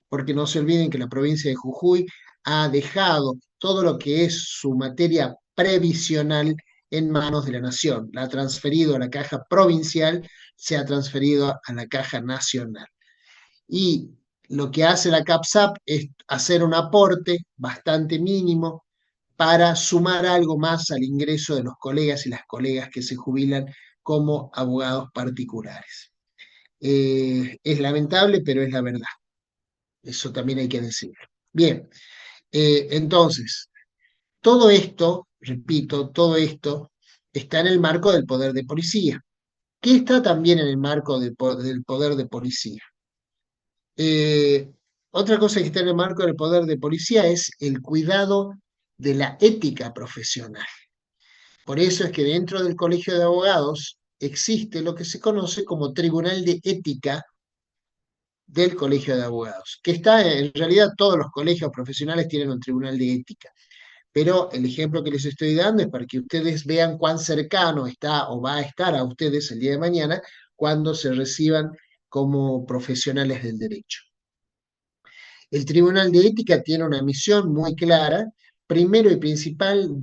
Porque no se olviden que la provincia de Jujuy ha dejado todo lo que es su materia previsional en manos de la nación. La ha transferido a la caja provincial, se ha transferido a la caja nacional. Y lo que hace la CAPSAP es hacer un aporte bastante mínimo para sumar algo más al ingreso de los colegas y las colegas que se jubilan como abogados particulares. Es lamentable, pero es la verdad. Eso también hay que decirlo. Bien, entonces, todo esto, repito, todo esto está en el marco del poder de policía. ¿Qué está también en el marco del poder de policía? Eh, Otra cosa que está en el marco del poder de policía es el cuidado de la ética profesional. Por eso es que dentro del Colegio de Abogados existe lo que se conoce como Tribunal de Ética del Colegio de Abogados, que está en realidad todos los colegios profesionales tienen un Tribunal de Ética, pero el ejemplo que les estoy dando es para que ustedes vean cuán cercano está o va a estar a ustedes el día de mañana cuando se reciban como profesionales del derecho. El Tribunal de Ética tiene una misión muy clara. Primero y principal,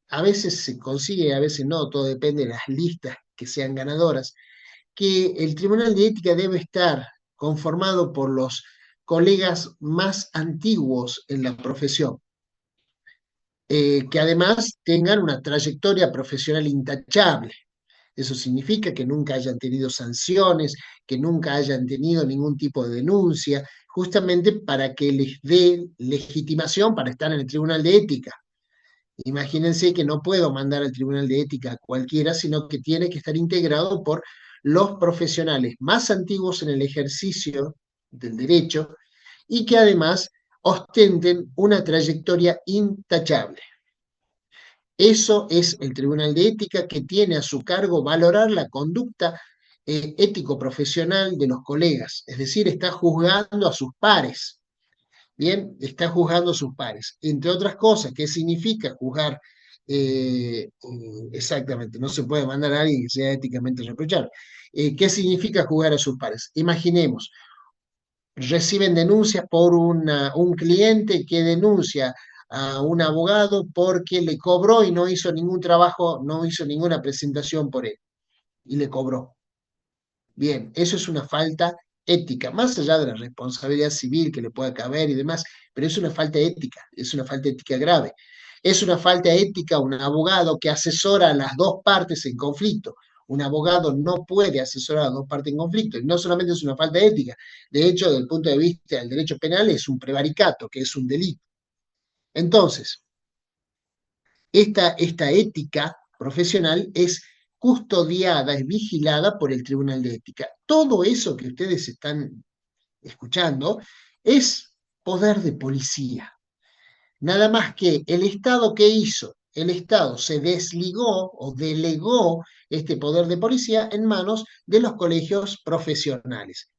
a veces se consigue, a veces no, todo depende de las listas que sean ganadoras, que el Tribunal de Ética debe estar conformado por los colegas más antiguos en la profesión, que además tengan una trayectoria profesional intachable. Eso significa que nunca hayan tenido sanciones, que nunca hayan tenido ningún tipo de denuncia, justamente para que les dé legitimación para estar en el Tribunal de Ética. Imagínense que no puedo mandar al Tribunal de Ética a cualquiera, sino que tiene que estar integrado por los profesionales más antiguos en el ejercicio del derecho y que además ostenten una trayectoria intachable. Eso es el Tribunal de Ética que tiene a su cargo valorar la conducta ético-profesional de los colegas, es decir, está juzgando a sus pares. Bien, está juzgando a sus pares. Entre otras cosas, ¿qué significa juzgar? Exactamente, no se puede mandar a alguien que sea éticamente reprochable. ¿Qué significa juzgar a sus pares? Imaginemos, reciben denuncias por un cliente que denuncia a un abogado porque le cobró y no hizo ningún trabajo, no hizo ninguna presentación por él y le cobró. Bien, eso es una falta ética, más allá de la responsabilidad civil que le pueda caber y demás, pero es una falta ética, es una falta ética grave. Es una falta ética un abogado que asesora a las dos partes en conflicto. Un abogado no puede asesorar a las dos partes en conflicto, y no solamente es una falta ética, de hecho, desde el punto de vista del derecho penal, es un prevaricato, que es un delito. Entonces, esta ética profesional es custodiada, es vigilada por el Tribunal de Ética. Todo eso que ustedes están escuchando es poder de policía. Nada más que el Estado, ¿qué hizo? El Estado se desligó o delegó este poder de policía en manos de los colegios profesionales.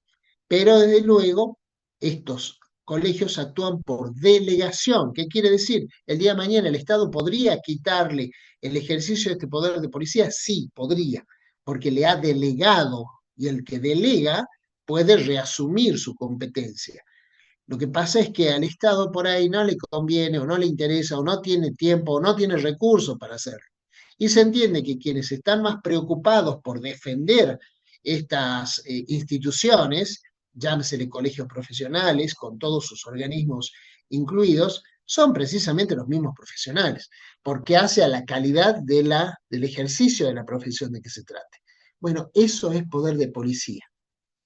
Pero desde luego, estos colegios actúan por delegación. ¿Qué quiere decir? El día de mañana el Estado podría quitarle el ejercicio de este poder de policía. Sí, podría, porque le ha delegado, y el que delega puede reasumir su competencia. Lo que pasa es que al Estado por ahí no le conviene o no le interesa o no tiene tiempo o no tiene recursos para hacerlo. Y se entiende que quienes están más preocupados por defender estas instituciones, llámesele colegios profesionales, con todos sus organismos incluidos, son precisamente los mismos profesionales, porque hace a la calidad del ejercicio de la profesión de que se trate. Bueno, eso es poder de policía,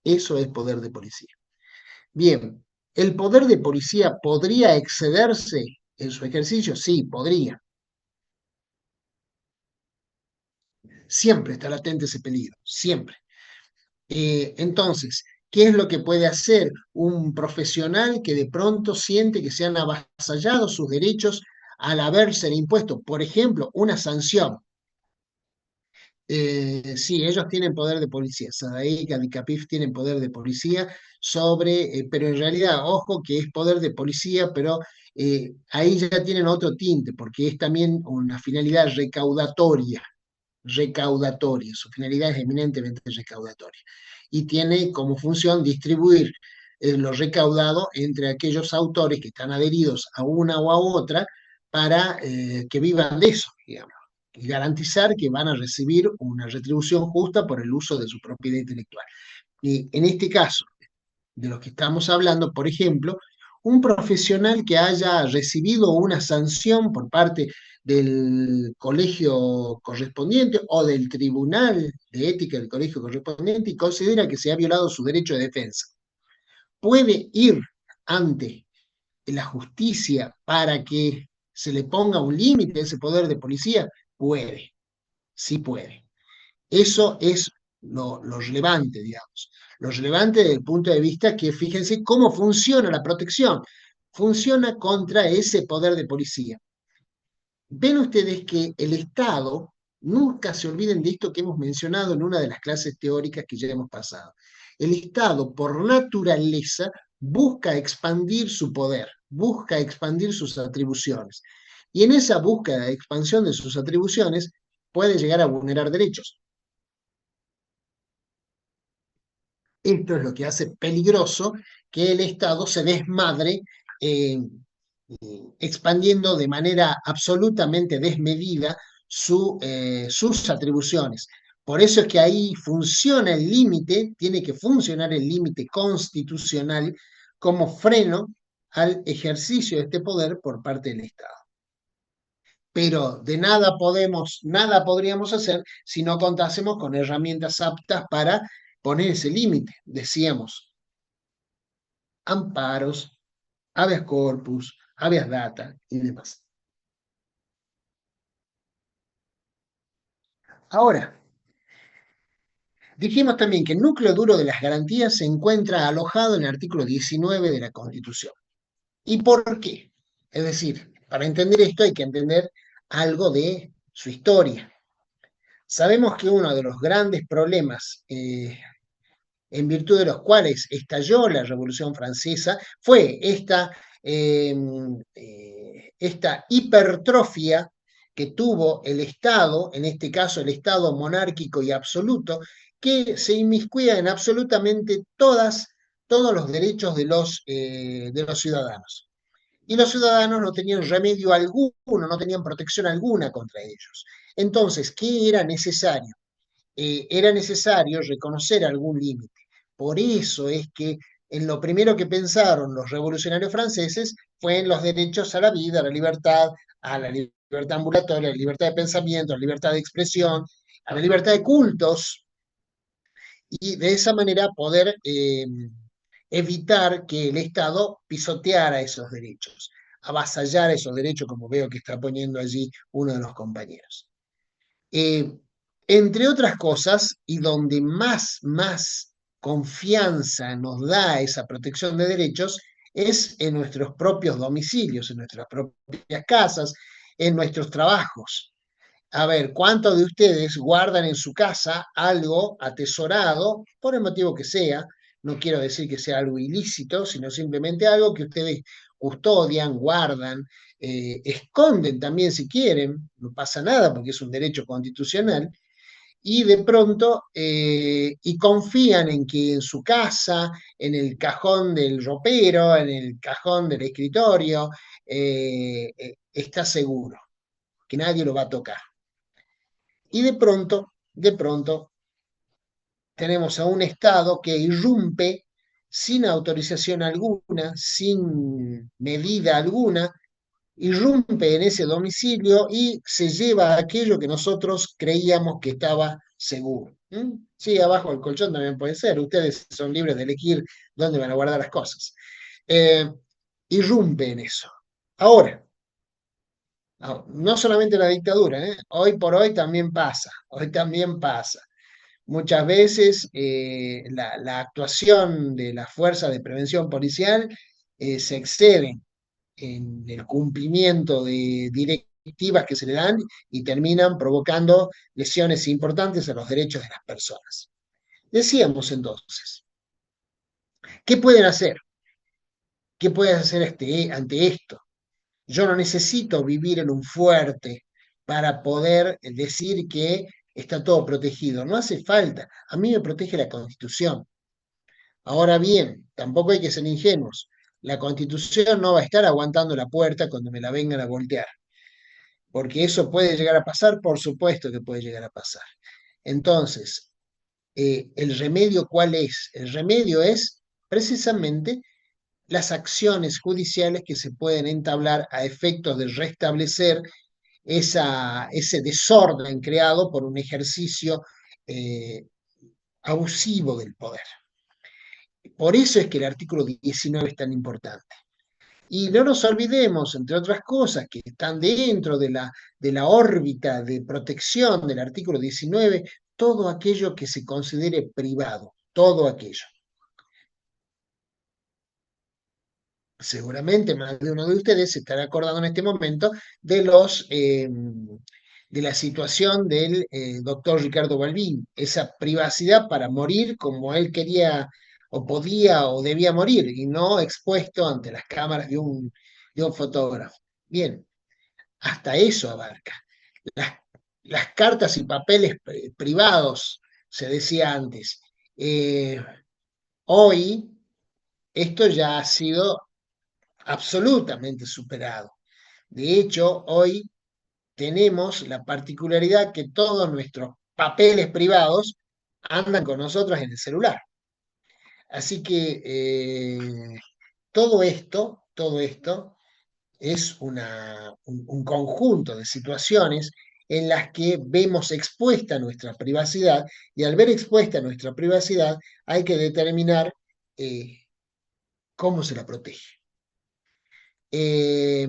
eso es poder de policía. Bien, ¿el poder de policía podría excederse en su ejercicio? Sí, podría. Siempre está latente ese peligro, siempre. Entonces, ¿qué es lo que puede hacer un profesional que de pronto siente que se han avasallado sus derechos al haberse impuesto, por ejemplo, una sanción? Sí, ellos tienen poder de policía, SADAIC, ADICAPIF tienen poder de policía sobre, pero en realidad, ojo que es poder de policía, pero ahí ya tienen otro tinte, porque es también una finalidad recaudatoria, su finalidad es eminentemente recaudatoria, y tiene como función distribuir lo recaudado entre aquellos autores que están adheridos a una o a otra para que vivan de eso, digamos, y garantizar que van a recibir una retribución justa por el uso de su propiedad intelectual. Y en este caso, de los que estamos hablando, por ejemplo, un profesional que haya recibido una sanción por parte del colegio correspondiente o del tribunal de ética del colegio correspondiente y considera que se ha violado su derecho de defensa. Puede ir ante la justicia para que se le ponga un límite a ese poder de policía. Puede, sí puede. Eso es lo relevante, digamos. Lo relevante desde el punto de vista que fíjense cómo funciona la protección. Funciona contra ese poder de policía. Ven ustedes que el Estado, nunca se olviden de esto que hemos mencionado en una de las clases teóricas que ya hemos pasado. El Estado, por naturaleza, busca expandir su poder, busca expandir sus atribuciones. Y en esa búsqueda de expansión de sus atribuciones puede llegar a vulnerar derechos. Esto es lo que hace peligroso que el Estado se desmadre eh, expandiendo de manera absolutamente desmedida sus atribuciones. Por eso es que ahí funciona el límite, tiene que funcionar el límite constitucional como freno al ejercicio de este poder por parte del Estado. Pero de nada podríamos hacer si no contásemos con herramientas aptas para poner ese límite. Decíamos, amparos, habeas corpus, habeas data y demás. Ahora, dijimos también que el núcleo duro de las garantías se encuentra alojado en el artículo 19 de la Constitución. ¿Y por qué? Es decir, para entender esto hay que entender algo de su historia. Sabemos que uno de los grandes problemas en virtud de los cuales estalló la Revolución Francesa fue esta hipertrofia que tuvo el Estado, en este caso el Estado monárquico y absoluto, que se inmiscuía en absolutamente todos los derechos de los ciudadanos. Y los ciudadanos no tenían remedio alguno, no tenían protección alguna contra ellos. Entonces, ¿qué era necesario? Era necesario reconocer algún límite. Por eso es que en lo primero que pensaron los revolucionarios franceses fue en los derechos a la vida, a la libertad ambulatoria, a la libertad de pensamiento, a la libertad de expresión, a la libertad de cultos, y de esa manera poder evitar que el Estado pisoteara esos derechos, avasallara esos derechos, como veo que está poniendo allí uno de los compañeros. Eh, Entre otras cosas, y donde más confianza nos da esa protección de derechos, es en nuestros propios domicilios, en nuestras propias casas, en nuestros trabajos. A ver, ¿cuántos de ustedes guardan en su casa algo atesorado, por el motivo que sea? No quiero decir que sea algo ilícito, sino simplemente algo que ustedes custodian, guardan, esconden también si quieren, no pasa nada porque es un derecho constitucional, y de pronto, y confían en que en su casa, en el cajón del ropero, en el cajón del escritorio, está seguro, que nadie lo va a tocar. Y de pronto, tenemos a un Estado que irrumpe sin autorización alguna, sin medida alguna, irrumpe en ese domicilio y se lleva aquello que nosotros creíamos que estaba seguro. ¿Mm? Sí, abajo del colchón también puede ser. Ustedes son libres de elegir dónde van a guardar las cosas. Eh, Irrumpe en eso. Ahora, no solamente la dictadura, ¿eh? Hoy por hoy también pasa, hoy también pasa. Muchas veces la actuación de las fuerzas de prevención policial se excede en el cumplimiento de directivas que se le dan y terminan provocando lesiones importantes a los derechos de las personas. Decíamos entonces, ¿qué pueden hacer? ¿Qué pueden hacer ante esto? Yo no necesito vivir en un fuerte para poder decir que está todo protegido. No hace falta. A mí me protege la Constitución. Ahora bien, tampoco hay que ser ingenuos. La Constitución no va a estar aguantando la puerta cuando me la vengan a voltear, porque eso puede llegar a pasar, por supuesto que puede llegar a pasar. Entonces, ¿el remedio cuál es? El remedio es precisamente las acciones judiciales que se pueden entablar a efectos de restablecer ese desorden creado por un ejercicio eh, abusivo del poder. Por eso es que el artículo 19 es tan importante. Y no nos olvidemos, entre otras cosas, que están dentro de la órbita de protección del artículo 19, todo aquello que se considere privado, todo aquello. Seguramente más de uno de ustedes se estará acordando en este momento de la situación del doctor Ricardo Balbín, esa privacidad para morir como él quería o podía o debía morir y no expuesto ante las cámaras de un fotógrafo. Bien, hasta eso abarca. Las, las cartas y papeles privados, se decía antes. Hoy esto ya ha sido absolutamente superado. De hecho, hoy tenemos la particularidad que todos nuestros papeles privados andan con nosotros en el celular. Así que todo esto es un conjunto de situaciones en las que vemos expuesta nuestra privacidad y al ver expuesta nuestra privacidad hay que determinar cómo se la protege. Eh,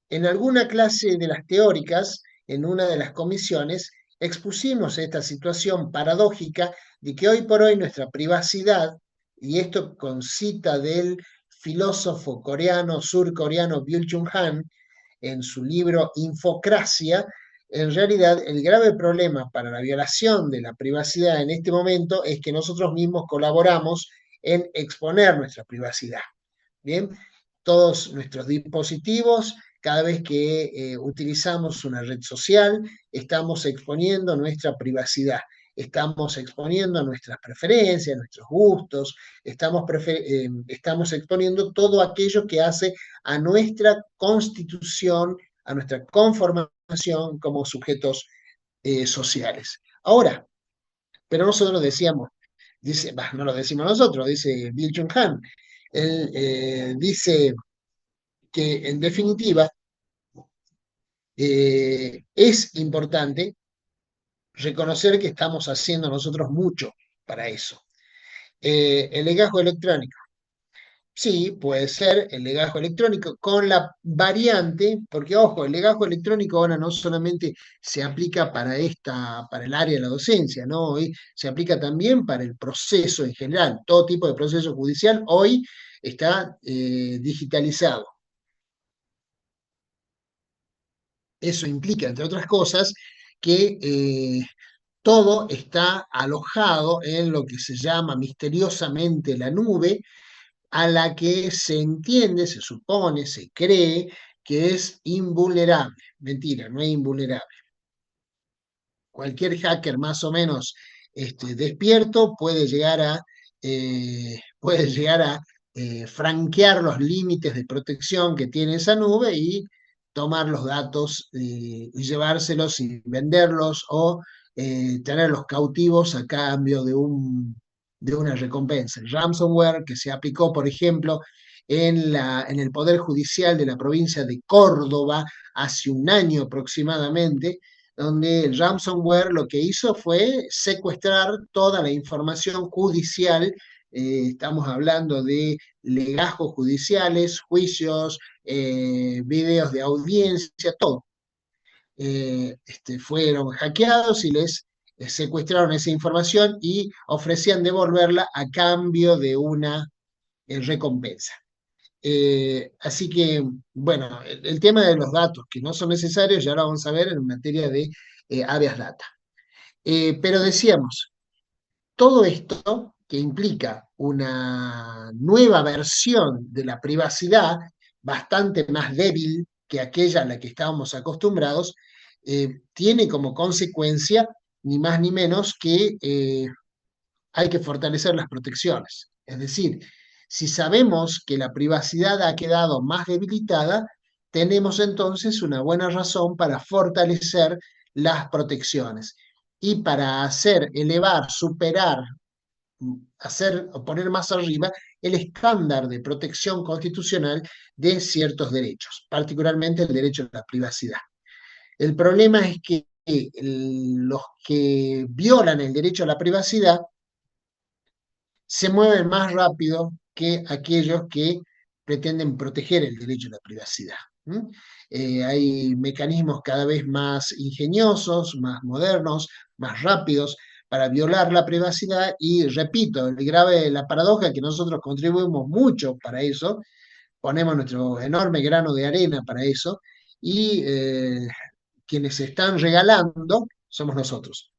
En alguna clase de las teóricas, en una de las comisiones, expusimos esta situación paradójica de que hoy por hoy nuestra privacidad, y esto con cita del filósofo coreano, surcoreano Byul-Chul Han, en su libro Infocracia, en realidad el grave problema para la violación de la privacidad en este momento es que nosotros mismos colaboramos en exponer nuestra privacidad. Bien, todos nuestros dispositivos cada vez que utilizamos una red social, estamos exponiendo nuestra privacidad, estamos exponiendo nuestras preferencias, nuestros gustos, estamos exponiendo todo aquello que hace a nuestra constitución, a nuestra conformación como sujetos sociales. Ahora, pero nosotros decíamos, dice, bah, no lo decimos nosotros, dice Bill Chung-han, él dice que en definitiva es importante reconocer que estamos haciendo nosotros mucho para eso. El legajo electrónico. Sí, puede ser el legajo electrónico con la variante, porque ojo, el legajo electrónico ahora no solamente se aplica para el área de la docencia, ¿no? Hoy se aplica también para el proceso en general. Todo tipo de proceso judicial hoy está digitalizado. Eso implica, entre otras cosas, que todo está alojado en lo que se llama misteriosamente la nube, a la que se entiende, se supone, se cree que es invulnerable. Mentira, no es invulnerable. Cualquier hacker más o menos despierto puede llegar a franquear los límites de protección que tiene esa nube y tomar los datos y llevárselos y venderlos o tenerlos cautivos a cambio de una recompensa. El ransomware que se aplicó, por ejemplo, en el Poder Judicial de la provincia de Córdoba hace un año aproximadamente, donde el ransomware lo que hizo fue secuestrar toda la información judicial. Estamos hablando de legajos judiciales, juicios, videos de audiencia, todo. Fueron hackeados y les secuestraron esa información y ofrecían devolverla a cambio de una recompensa. Así que, bueno, el tema de los datos que no son necesarios ya lo vamos a ver en materia de habeas data. Pero decíamos, todo esto que implica una nueva versión de la privacidad, bastante más débil que aquella a la que estábamos acostumbrados, tiene como consecuencia ni más ni menos que hay que fortalecer las protecciones. Es decir, si sabemos que la privacidad ha quedado más debilitada, tenemos entonces una buena razón para fortalecer las protecciones y para hacer elevar, superar, hacer o poner más arriba el estándar de protección constitucional de ciertos derechos, particularmente el derecho a la privacidad. El problema es que los que violan el derecho a la privacidad se mueven más rápido que aquellos que pretenden proteger el derecho a la privacidad. Hay mecanismos cada vez más ingeniosos, más modernos, más rápidos para violar la privacidad y, repito, la paradoja es que nosotros contribuimos mucho para eso, ponemos nuestro enorme grano de arena para eso y quienes se están regalando somos nosotros.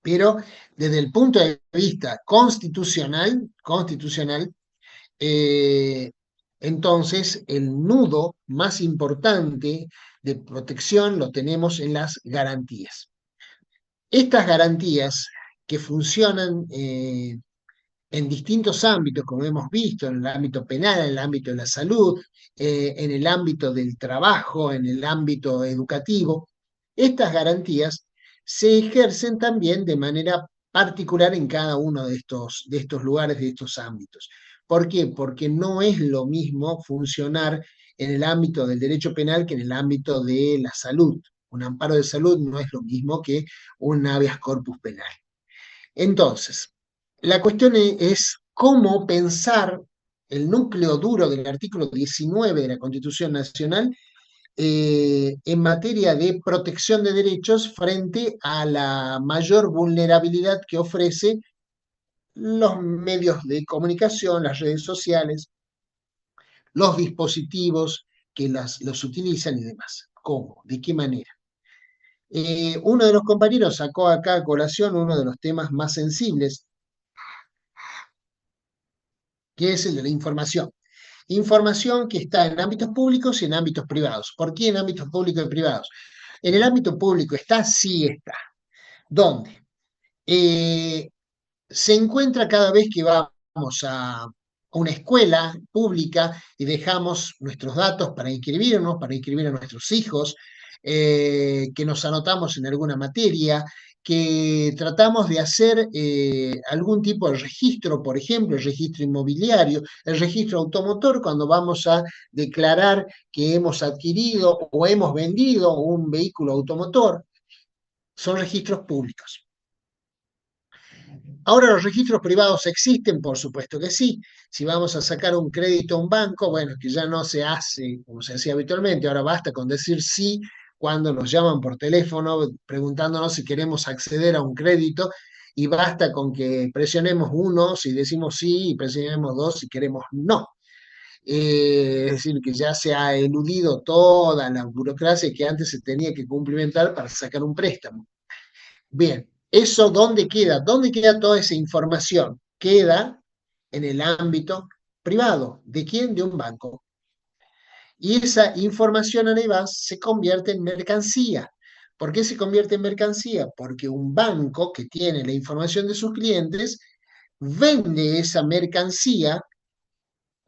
Pero desde el punto de vista constitucional, eh, entonces el nudo más importante de protección lo tenemos en las garantías. Estas garantías que funcionan en distintos ámbitos, como hemos visto, en el ámbito penal, en el ámbito de la salud, en el ámbito del trabajo, en el ámbito educativo, estas garantías se ejercen también de manera particular en cada uno de estos lugares, de estos ámbitos. ¿Por qué? Porque no es lo mismo funcionar en el ámbito del derecho penal que en el ámbito de la salud. Un amparo de salud no es lo mismo que un habeas corpus penal. Entonces, la cuestión es cómo pensar el núcleo duro del artículo 19 de la Constitución Nacional en materia de protección de derechos frente a la mayor vulnerabilidad que ofrece los medios de comunicación, las redes sociales, los dispositivos que los utilizan y demás. ¿Cómo? ¿De qué manera? Uno de los compañeros sacó acá a colación uno de los temas más sensibles, que es el de la información. información que está en ámbitos públicos y en ámbitos privados. ¿Por qué en ámbitos públicos y privados? En el ámbito público está, sí está. ¿Dónde? Se encuentra cada vez que vamos a una escuela pública y dejamos nuestros datos para inscribir a nuestros hijos, que nos anotamos en alguna materia, que tratamos de hacer algún tipo de registro, por ejemplo, el registro inmobiliario, el registro automotor, cuando vamos a declarar que hemos adquirido o hemos vendido un vehículo automotor, son registros públicos. Ahora los registros privados existen, por supuesto que sí. Si vamos a sacar un crédito a un banco, bueno, que ya no se hace como se hacía habitualmente, ahora basta con decir sí cuando nos llaman por teléfono preguntándonos si queremos acceder a un crédito y basta con que presionemos uno si decimos sí y presionemos dos si queremos no. Es decir, que ya se ha eludido toda la burocracia que antes se tenía que cumplimentar para sacar un préstamo. Bien, ¿eso dónde queda? ¿Dónde queda toda esa información? Queda en el ámbito privado. ¿De quién? De un banco. Y esa información, además, se convierte en mercancía. ¿Por qué se convierte en mercancía? Porque un banco que tiene la información de sus clientes vende esa mercancía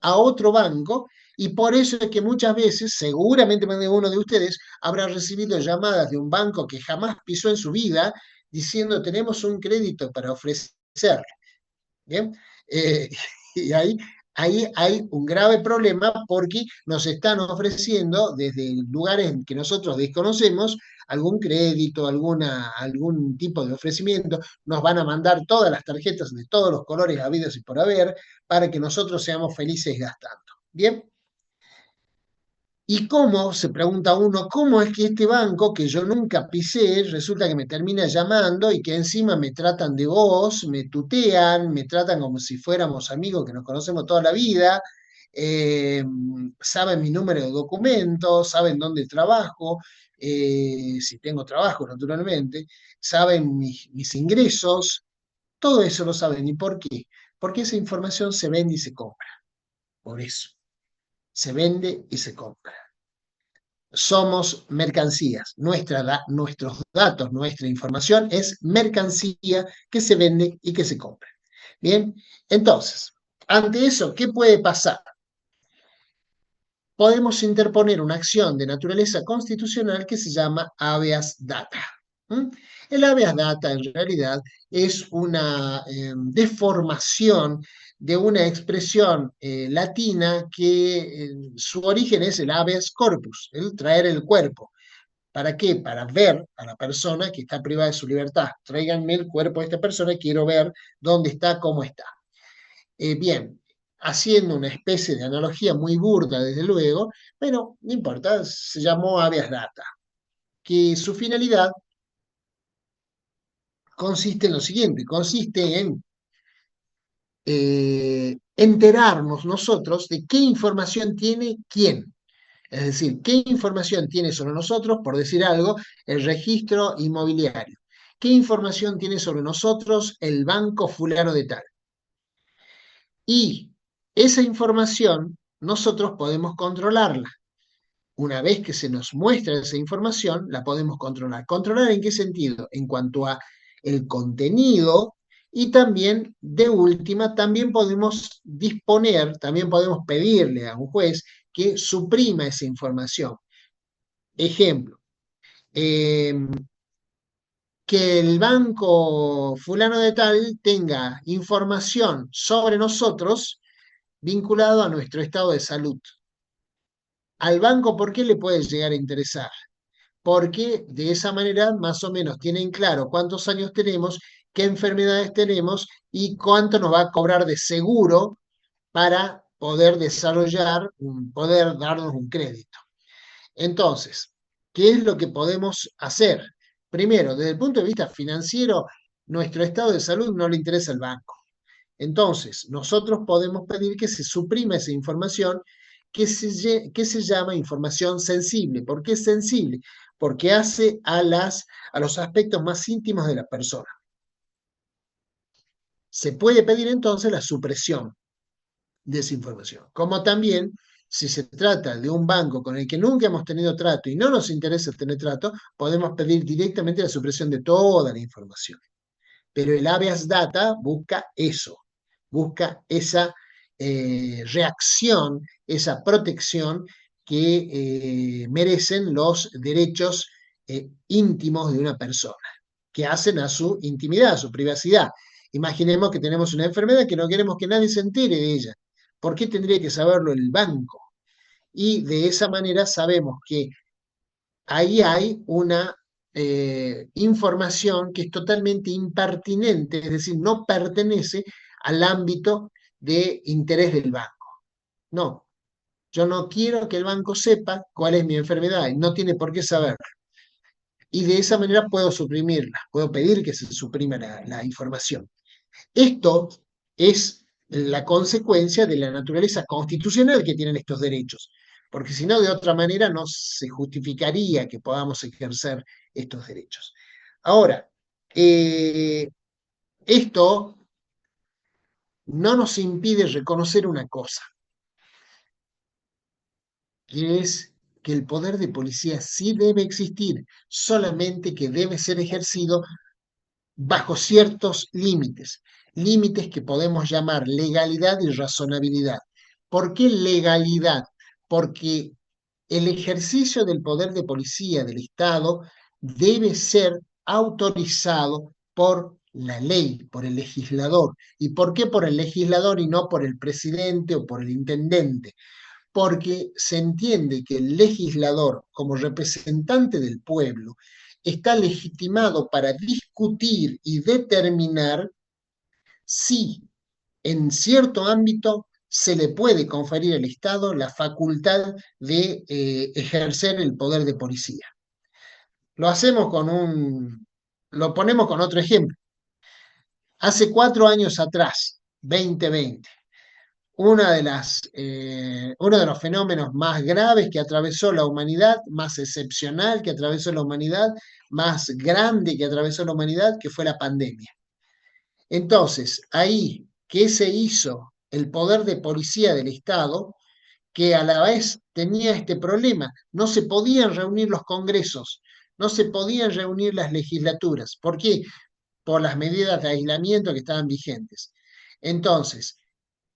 a otro banco y por eso es que muchas veces, seguramente más de uno de ustedes habrá recibido llamadas de un banco que jamás pisó en su vida diciendo tenemos un crédito para ofrecer. ¿Bien? Eh, y ahí hay un grave problema porque nos están ofreciendo desde lugares que nosotros desconocemos algún crédito, algún tipo de ofrecimiento, nos van a mandar todas las tarjetas de todos los colores habidos y por haber para que nosotros seamos felices gastando. ¿Bien? ¿Y cómo, se pregunta uno, cómo es que este banco que yo nunca pisé, resulta que me termina llamando y que encima me tratan de vos, me tutean, me tratan como si fuéramos amigos que nos conocemos toda la vida, eh, saben mi número de documento, saben dónde trabajo, si tengo trabajo naturalmente, saben mis ingresos, todo eso lo saben. ¿Y por qué? Porque esa información se vende y se compra. Por eso, se vende y se compra. Somos mercancías. Nuestros datos, nuestra información es mercancía que se vende y que se compra. Bien, entonces, ante eso, ¿qué puede pasar? Podemos interponer una acción de naturaleza constitucional que se llama habeas data. ¿Mm? El habeas data en realidad es una deformación de una expresión latina que su origen es el habeas corpus, el traer el cuerpo. ¿Para qué? Para ver a la persona que está privada de su libertad. Tráiganme el cuerpo de esta persona y quiero ver dónde está, cómo está. Bien, haciendo una especie de analogía muy burda, desde luego, pero no importa, se llamó habeas data, que su finalidad consiste en lo siguiente, consiste en enterarnos nosotros de qué información tiene quién. Es decir, qué información tiene sobre nosotros, por decir algo, el registro inmobiliario. ¿Qué información tiene sobre nosotros el banco fulano de tal? Y esa información nosotros podemos controlarla. Una vez que se nos muestra esa información, la podemos controlar. ¿Controlar en qué sentido? En cuanto a el contenido y también, de última, también podemos disponer, también podemos pedirle a un juez que suprima esa información. Ejemplo, eh, que el banco fulano de tal tenga información sobre nosotros vinculado a nuestro estado de salud. Al banco, ¿por qué le puede llegar a interesar? Porque de esa manera más o menos tienen claro cuántos años tenemos, qué enfermedades tenemos y cuánto nos va a cobrar de seguro para poder desarrollar, poder darnos un crédito. Entonces, ¿qué es lo que podemos hacer? Primero, desde el punto de vista financiero, nuestro estado de salud no le interesa al banco. Entonces, nosotros podemos pedir que se suprima esa información que se llama información sensible. ¿Por qué es sensible? Porque hace a los aspectos más íntimos de la persona. Se puede pedir entonces la supresión. desinformación. Como también, si se trata de un banco con el que nunca hemos tenido trato y no nos interesa tener trato, podemos pedir directamente la supresión de toda la información. Pero el habeas data busca eso, busca esa reacción, esa protección que merecen los derechos íntimos de una persona, que hacen a su intimidad, a su privacidad. Imaginemos que tenemos una enfermedad que no queremos que nadie se entere de ella. ¿Por qué tendría que saberlo el banco? Y de esa manera sabemos que ahí hay una información que es totalmente impertinente, es decir, no pertenece al ámbito de interés del banco. No, yo no quiero que el banco sepa cuál es mi enfermedad y no tiene por qué saber. Y de esa manera puedo suprimirla, puedo pedir que se suprima la información. Esto es la consecuencia de la naturaleza constitucional que tienen estos derechos, porque si no, de otra manera no se justificaría que podamos ejercer estos derechos. Ahora, esto no nos impide reconocer una cosa, que es que el poder de policía sí debe existir, solamente que debe ser ejercido bajo ciertos límites, límites que podemos llamar legalidad y razonabilidad. ¿Por qué legalidad? Porque el ejercicio del poder de policía del Estado debe ser autorizado por la ley, por el legislador. ¿Y por qué por el legislador y no por el presidente o por el intendente? Porque se entiende que el legislador, como representante del pueblo, está legitimado para discutir y determinar si en cierto ámbito se le puede conferir al Estado la facultad de ejercer el poder de policía. Lo hacemos lo ponemos con otro ejemplo. Hace 4 años atrás, 2020, uno de los fenómenos más graves que atravesó la humanidad, más excepcional que atravesó la humanidad, más grande que atravesó la humanidad, que fue la pandemia. Entonces, ahí, ¿qué se hizo? El poder de policía del Estado, que a la vez tenía este problema, no se podían reunir los congresos, no se podían reunir las legislaturas. ¿Por qué? Por las medidas de aislamiento que estaban vigentes. Entonces,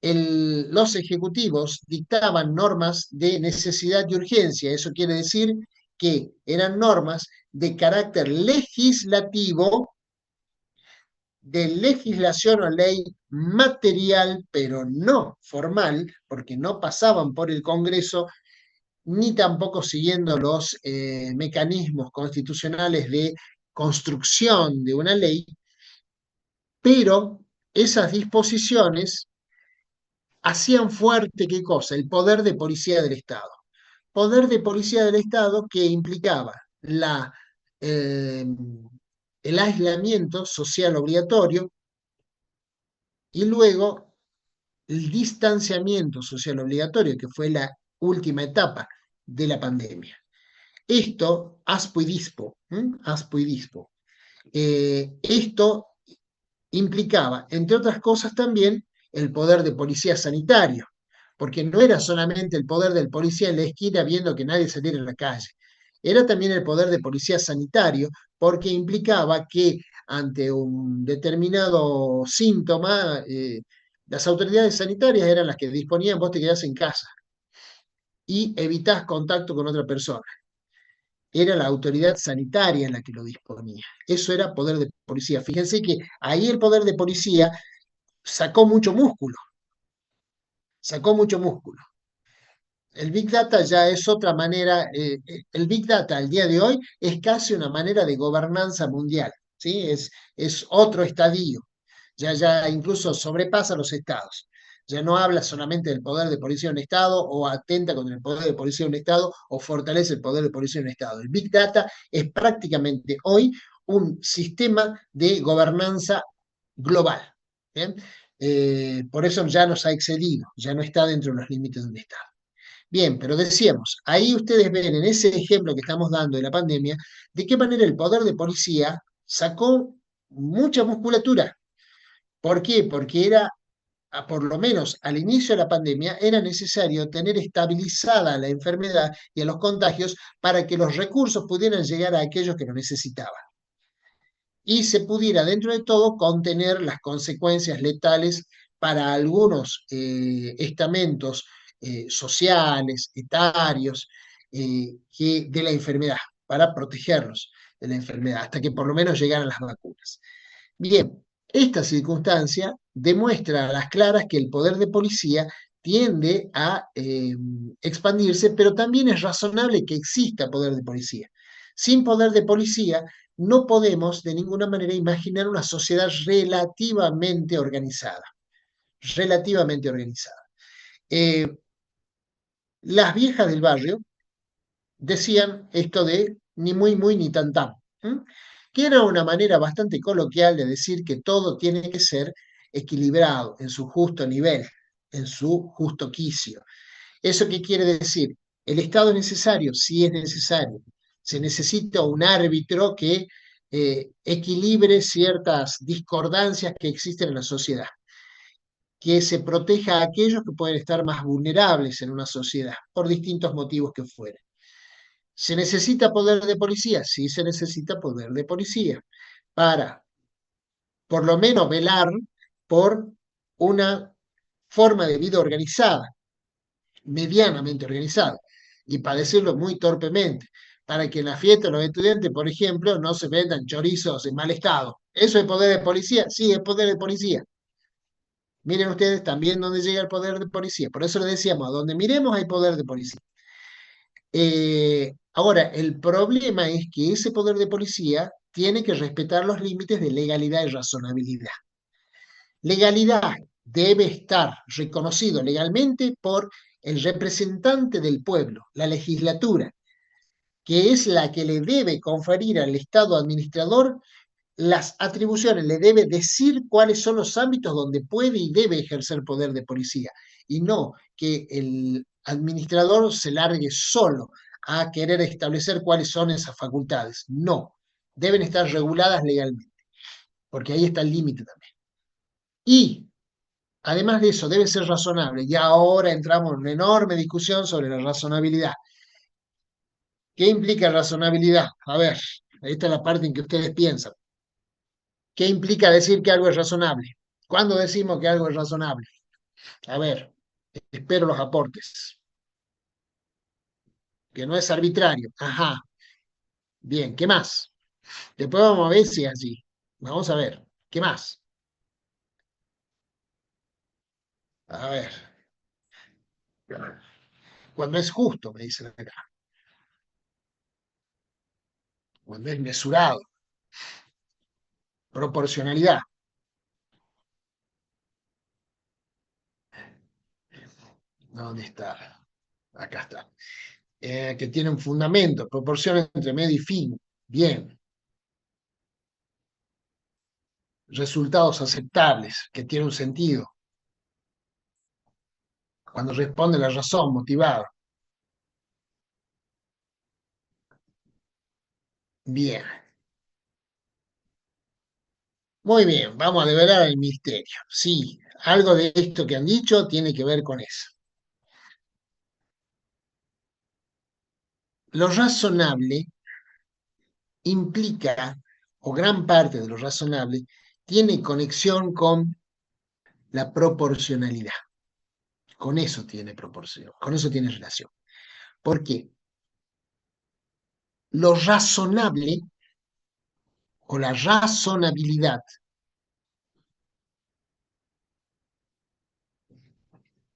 los ejecutivos dictaban normas de necesidad y urgencia. Eso quiere decir que eran normas de carácter legislativo, de legislación o ley material, pero no formal, porque no pasaban por el Congreso, ni tampoco siguiendo los mecanismos constitucionales de construcción de una ley, pero esas disposiciones hacían fuerte, ¿qué cosa? El poder de policía del Estado. Poder de policía del Estado que implicaba eh, el aislamiento social obligatorio y luego el distanciamiento social obligatorio, que fue la última etapa de la pandemia. Esto, aspo y dispo, aspo y dispo. Esto implicaba, entre otras cosas también, el poder de policía sanitario, porque no era solamente el poder del policía en la esquina viendo que nadie saliera a la calle, era también el poder de policía sanitario, porque implicaba que ante un determinado síntoma, las autoridades sanitarias eran las que disponían, vos te quedás en casa y evitás contacto con otra persona. Era la autoridad sanitaria la que lo disponía. Eso era poder de policía. Fíjense que ahí el poder de policía sacó mucho músculo, sacó mucho músculo. El Big Data ya es otra manera, el Big Data al día de hoy es casi una manera de gobernanza mundial, ¿sí? Es otro estadio, ya incluso sobrepasa los estados. Ya no habla solamente del poder de policía de un Estado o atenta contra el poder de policía de un Estado o fortalece el poder de policía de un Estado. El Big Data es prácticamente hoy un sistema de gobernanza global. ¿Bien? Por eso ya nos ha excedido, ya no está dentro de los límites de un Estado. Bien, pero decíamos, ahí ustedes ven en ese ejemplo que estamos dando de la pandemia, de qué manera el poder de policía sacó mucha musculatura. ¿Por qué? Porque era por lo menos al inicio de la pandemia, era necesario tener estabilizada la enfermedad y a los contagios para que los recursos pudieran llegar a aquellos que lo necesitaban y se pudiera, dentro de todo, contener las consecuencias letales para algunos estamentos sociales, etarios, de la enfermedad, para protegerlos de la enfermedad, hasta que por lo menos llegaran las vacunas. Bien, esta circunstancia demuestra a las claras que el poder de policía tiende a expandirse, pero también es razonable que exista poder de policía. Sin poder de policía no podemos de ninguna manera imaginar una sociedad relativamente organizada. Eh, las viejas del barrio decían esto de ni muy muy ni tan tan, ¿m? Que era una manera bastante coloquial de decir que todo tiene que ser equilibrado en su justo nivel, en su justo quicio. ¿Eso qué quiere decir? El Estado es necesario, sí es necesario. Se necesita un árbitro que equilibre ciertas discordancias que existen en la sociedad, que se proteja a aquellos que pueden estar más vulnerables en una sociedad, por distintos motivos que fueren. ¿Se necesita poder de policía? Sí, se necesita poder de policía para, por lo menos, velar por una forma de vida organizada, medianamente organizada, y para decirlo muy torpemente, para que en la fiesta de los estudiantes, por ejemplo, no se vendan chorizos en mal estado. ¿Eso es poder de policía? Sí, es poder de policía. Miren ustedes también dónde llega el poder de policía. Por eso les decíamos, a donde miremos hay poder de policía. Ahora, el problema es que ese poder de policía tiene que respetar los límites de legalidad y razonabilidad. Legalidad debe estar reconocido legalmente por el representante del pueblo, la legislatura, que es la que le debe conferir al Estado administrador las atribuciones, le debe decir cuáles son los ámbitos donde puede y debe ejercer poder de policía, y no que el administrador se largue solo a querer establecer cuáles son esas facultades. No, deben estar reguladas legalmente, porque ahí está el límite también. Y además de eso, debe ser razonable. Y ahora entramos en una enorme discusión sobre la razonabilidad. ¿Qué implica razonabilidad? A ver, esta es la parte en que ustedes piensan. ¿Qué implica decir que algo es razonable? ¿Cuándo decimos que algo es razonable? A ver, espero los aportes. Que no es arbitrario. Ajá. Bien, ¿qué más? Después vamos a ver si es así. Vamos a ver. ¿Qué más? A ver. Cuando es justo, me dicen acá. Cuando es mesurado. Proporcionalidad. ¿Dónde está? Acá está. Que tiene un fundamento, proporción entre medio y fin. Bien. Resultados aceptables, que tiene un sentido. Cuando responde la razón, motivado. Bien. Muy bien, vamos a develar el misterio. Sí, algo de esto que han dicho tiene que ver con eso. Lo razonable implica, o gran parte de lo razonable, tiene conexión con la proporcionalidad. Con eso tiene proporción, con eso tiene relación. ¿Por qué? Lo razonable o la razonabilidad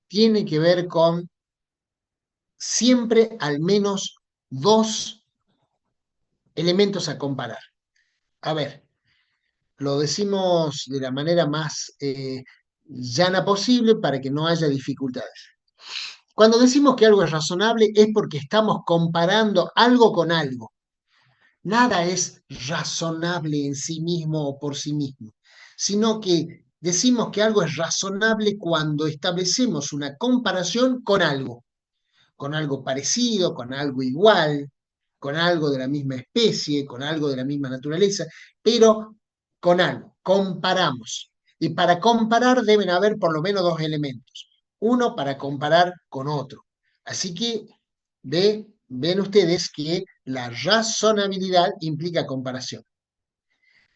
tiene que ver con siempre al menos dos elementos a comparar. A ver, lo decimos de la manera más llana posible para que no haya dificultades. Cuando decimos que algo es razonable es porque estamos comparando algo con algo. Nada es razonable en sí mismo o por sí mismo, sino que decimos que algo es razonable cuando establecemos una comparación con algo parecido, con algo igual, con algo de la misma especie, con algo de la misma naturaleza, pero con algo, comparamos. Y para comparar deben haber por lo menos dos elementos. Uno para comparar con otro. Así que ven ustedes que la razonabilidad implica comparación.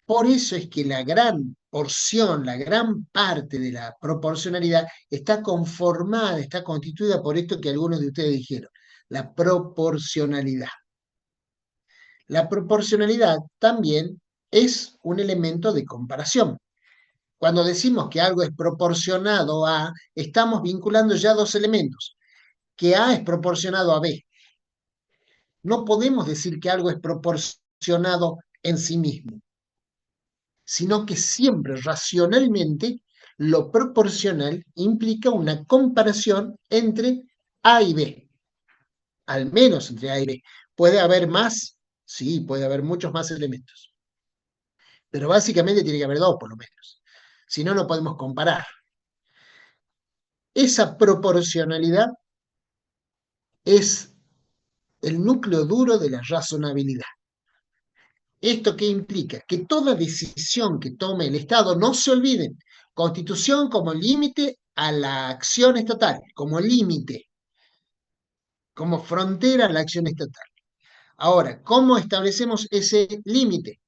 Por eso es que la gran porción, la gran parte de la proporcionalidad está conformada, está constituida por esto que algunos de ustedes dijeron, la proporcionalidad. La proporcionalidad también es un elemento de comparación. Cuando decimos que algo es proporcionado a, estamos vinculando ya dos elementos, que A es proporcionado a B. No podemos decir que algo es proporcionado en sí mismo, sino que siempre racionalmente lo proporcional implica una comparación entre A y B, al menos entre A y B. ¿Puede haber más? Sí, puede haber muchos más elementos, pero básicamente tiene que haber dos por lo menos. Si no, no podemos comparar. Esa proporcionalidad es el núcleo duro de la razonabilidad. ¿Esto qué implica? Que toda decisión que tome el Estado, no se olviden, Constitución como límite a la acción estatal, como límite, como frontera a la acción estatal. Ahora, ¿cómo establecemos ese límite?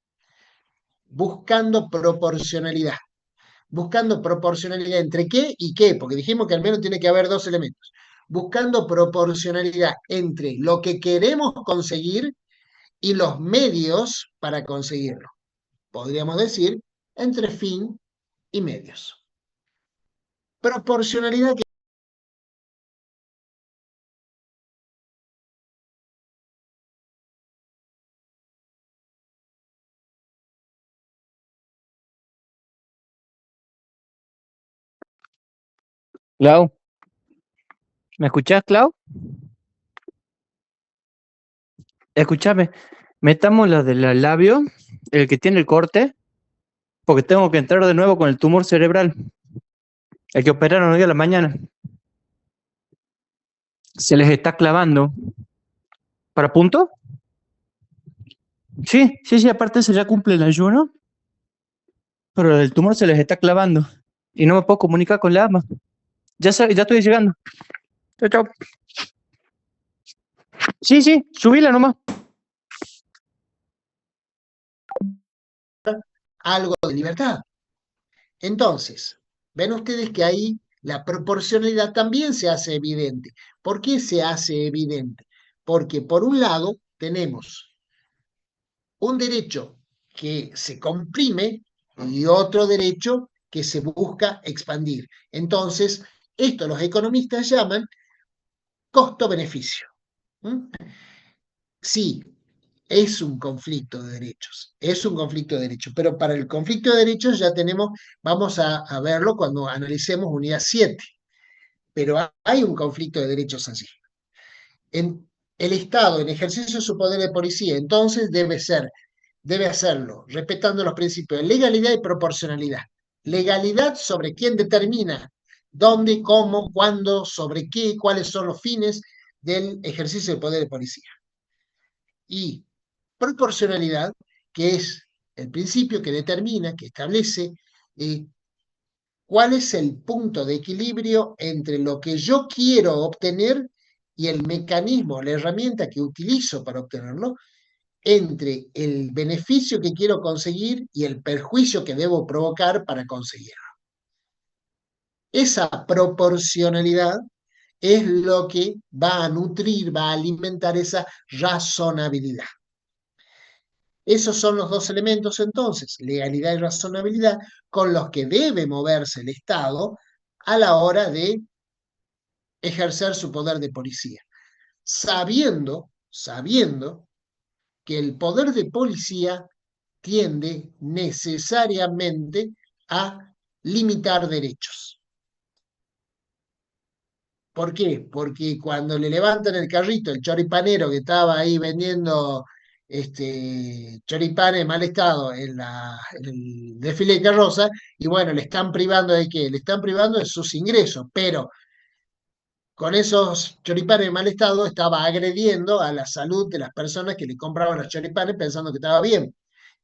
Buscando proporcionalidad. Buscando proporcionalidad entre qué y qué, porque dijimos que al menos tiene que haber dos elementos. Buscando proporcionalidad entre lo que queremos conseguir y los medios para conseguirlo. Podríamos decir entre fin y medios. Proporcionalidad que... Clau, ¿me escuchás, Clau? Escúchame, metamos la del labio, el que tiene el corte, porque tengo que entrar de nuevo con el tumor cerebral, el que operaron hoy a la mañana. Se les está clavando. ¿Para punto? Sí, sí, sí, aparte se ya cumple el ayuno, pero el tumor se les está clavando y no me puedo comunicar con la ama. Ya estoy llegando. Chao, chao. Sí, sí, subíla nomás. algo de libertad. Entonces, ven ustedes que ahí la proporcionalidad también se hace evidente. ¿Por qué se hace evidente? Porque por un lado tenemos un derecho que se comprime y otro derecho que se busca expandir. Entonces, esto los economistas llaman costo-beneficio. ¿Mm? Sí, es un conflicto de derechos, es un conflicto de derechos, pero para el conflicto de derechos ya tenemos, vamos a verlo cuando analicemos unidad 7, pero hay un conflicto de derechos allí. El Estado, en ejercicio de su poder de policía, entonces debe hacerlo respetando los principios de legalidad y proporcionalidad. Legalidad sobre quién determina dónde, cómo, cuándo, sobre qué, cuáles son los fines del ejercicio del poder de policía. Y proporcionalidad, que es el principio que determina, que establece cuál es el punto de equilibrio entre lo que yo quiero obtener y el mecanismo, la herramienta que utilizo para obtenerlo, entre el beneficio que quiero conseguir y el perjuicio que debo provocar para conseguirlo. Esa proporcionalidad es lo que va a nutrir, va a alimentar esa razonabilidad. Esos son los dos elementos entonces, legalidad y razonabilidad, con los que debe moverse el Estado a la hora de ejercer su poder de policía, sabiendo que el poder de policía tiende necesariamente a limitar derechos. ¿Por qué? Porque cuando le levantan el carrito, el choripanero que estaba ahí vendiendo choripanes en mal estado en el desfile de carroza, y bueno, le están privando de qué? Le están privando de sus ingresos, pero con esos choripanes en mal estado estaba agrediendo a la salud de las personas que le compraban los choripanes pensando que estaba bien.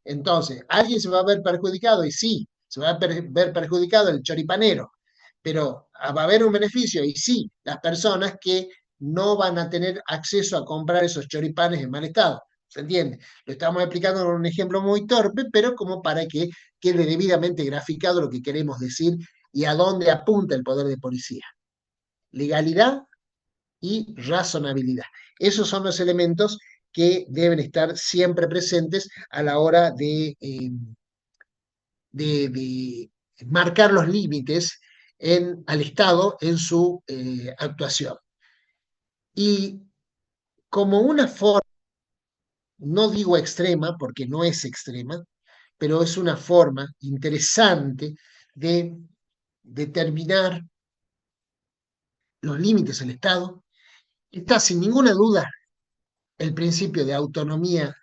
Entonces, ¿alguien se va a ver perjudicado? Y sí, se va a ver perjudicado el choripanero, pero va a haber un beneficio, y sí, las personas que no van a tener acceso a comprar esos choripanes en mal estado. ¿Se entiende? Lo estamos explicando con un ejemplo muy torpe, pero como para que quede debidamente graficado lo que queremos decir y a dónde apunta el poder de policía. Legalidad y razonabilidad. Esos son los elementos que deben estar siempre presentes a la hora de marcar los límites al Estado en su actuación. Y como una forma, no digo extrema, porque no es extrema, pero es una forma interesante de determinar los límites del Estado, está sin ninguna duda el principio de autonomía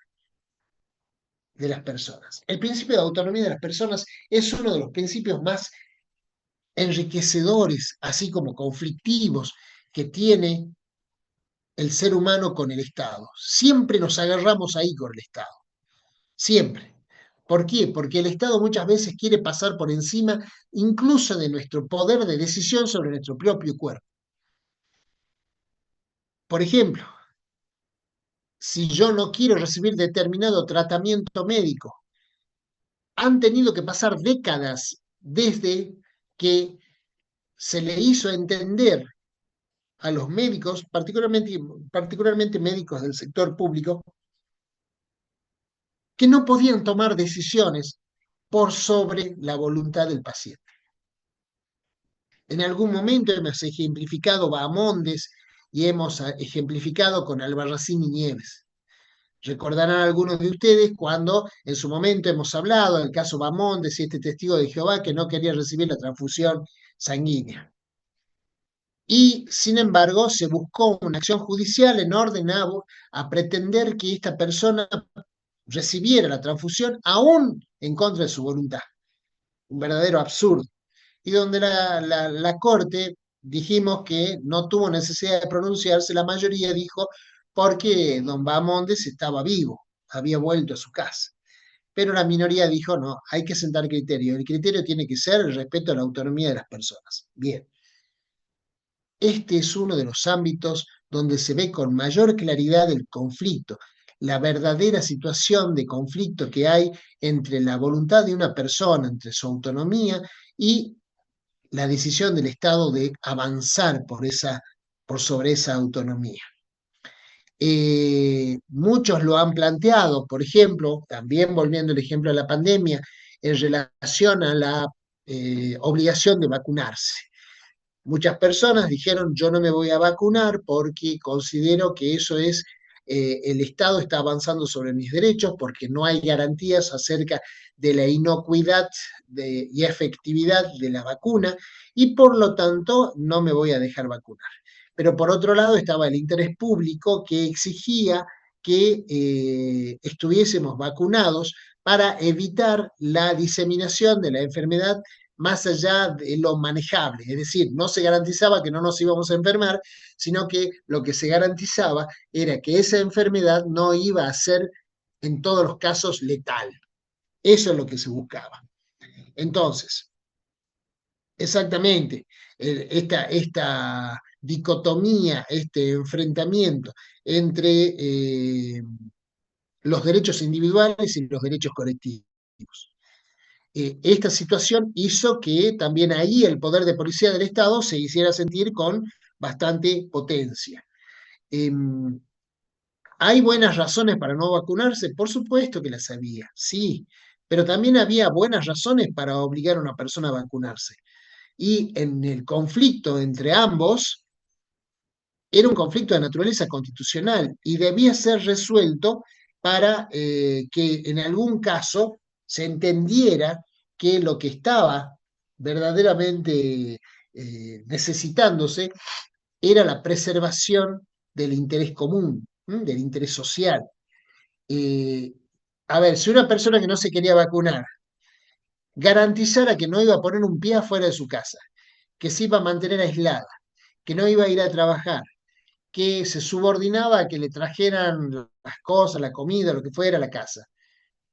de las personas. El principio de autonomía de las personas es uno de los principios más enriquecedores, así como conflictivos, que tiene el ser humano con el Estado. Siempre nos agarramos ahí con el Estado, siempre. ¿Por qué? Porque el Estado muchas veces quiere pasar por encima incluso de nuestro poder de decisión sobre nuestro propio cuerpo. Por ejemplo, si yo no quiero recibir determinado tratamiento médico, han tenido que pasar décadas desde que se le hizo entender a los médicos, particularmente médicos del sector público, que no podían tomar decisiones por sobre la voluntad del paciente. En algún momento hemos ejemplificado Bahamondes y hemos ejemplificado con Albarracín y Nieves. Recordarán algunos de ustedes cuando en su momento hemos hablado del caso Bahamondes y este testigo de Jehová que no quería recibir la transfusión sanguínea. Y, sin embargo, se buscó una acción judicial en orden a pretender que esta persona recibiera la transfusión aún en contra de su voluntad. Un verdadero absurdo. Y donde la Corte dijimos que no tuvo necesidad de pronunciarse, la mayoría dijo porque don Bahamondes estaba vivo, había vuelto a su casa. Pero la minoría dijo, no, hay que sentar criterio. El criterio tiene que ser el respeto a la autonomía de las personas. Bien. Este es uno de los ámbitos donde se ve con mayor claridad el conflicto, la verdadera situación de conflicto que hay entre la voluntad de una persona, entre su autonomía y la decisión del Estado de avanzar por sobre esa autonomía. Muchos lo han planteado, por ejemplo, también volviendo al ejemplo de la pandemia, en relación a la obligación de vacunarse. Muchas personas dijeron, yo no me voy a vacunar porque considero que eso es, el Estado está avanzando sobre mis derechos porque no hay garantías acerca de la inocuidad y efectividad de la vacuna y por lo tanto no me voy a dejar vacunar. Pero por otro lado estaba el interés público que exigía que estuviésemos vacunados para evitar la diseminación de la enfermedad más allá de lo manejable. Es decir, no se garantizaba que no nos íbamos a enfermar, sino que lo que se garantizaba era que esa enfermedad no iba a ser en todos los casos letal. Eso es lo que se buscaba. Entonces, exactamente, esta dicotomía, este enfrentamiento entre los derechos individuales y los derechos colectivos. Esta situación hizo que también ahí el poder de policía del Estado se hiciera sentir con bastante potencia. ¿Hay buenas razones para no vacunarse? Por supuesto que las había, sí, pero también había buenas razones para obligar a una persona a vacunarse. Y en el conflicto entre ambos, era un conflicto de naturaleza constitucional y debía ser resuelto para que en algún caso se entendiera que lo que estaba verdaderamente necesitándose era la preservación del interés común, del interés social. Eh, a ver, si una persona que no se quería vacunar garantizara que no iba a poner un pie afuera de su casa, que se iba a mantener aislada, que no iba a ir a trabajar, que se subordinaba a que le trajeran las cosas, la comida, lo que fuera a la casa.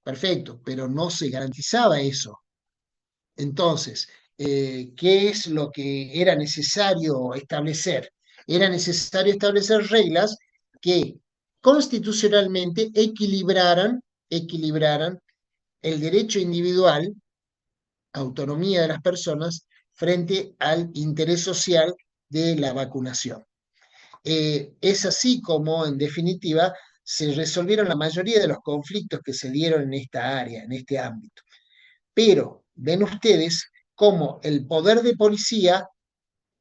Perfecto, pero no se garantizaba eso. Entonces, ¿qué es lo que era necesario establecer? Era necesario establecer reglas que constitucionalmente equilibraran el derecho individual, autonomía de las personas, frente al interés social de la vacunación. Es así como, en definitiva, se resolvieron la mayoría de los conflictos que se dieron en esta área, en este ámbito. Pero ven ustedes cómo el poder de policía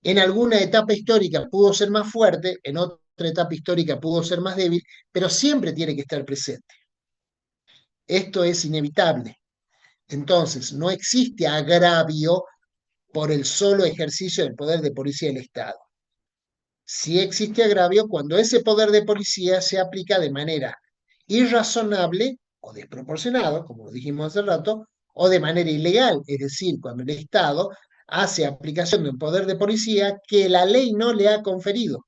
en alguna etapa histórica pudo ser más fuerte, en otra etapa histórica pudo ser más débil, pero siempre tiene que estar presente. Esto es inevitable. Entonces, no existe agravio por el solo ejercicio del poder de policía del Estado. Sí existe agravio cuando ese poder de policía se aplica de manera irrazonable o desproporcionado, como lo dijimos hace rato, o de manera ilegal, es decir, cuando el Estado hace aplicación de un poder de policía que la ley no le ha conferido.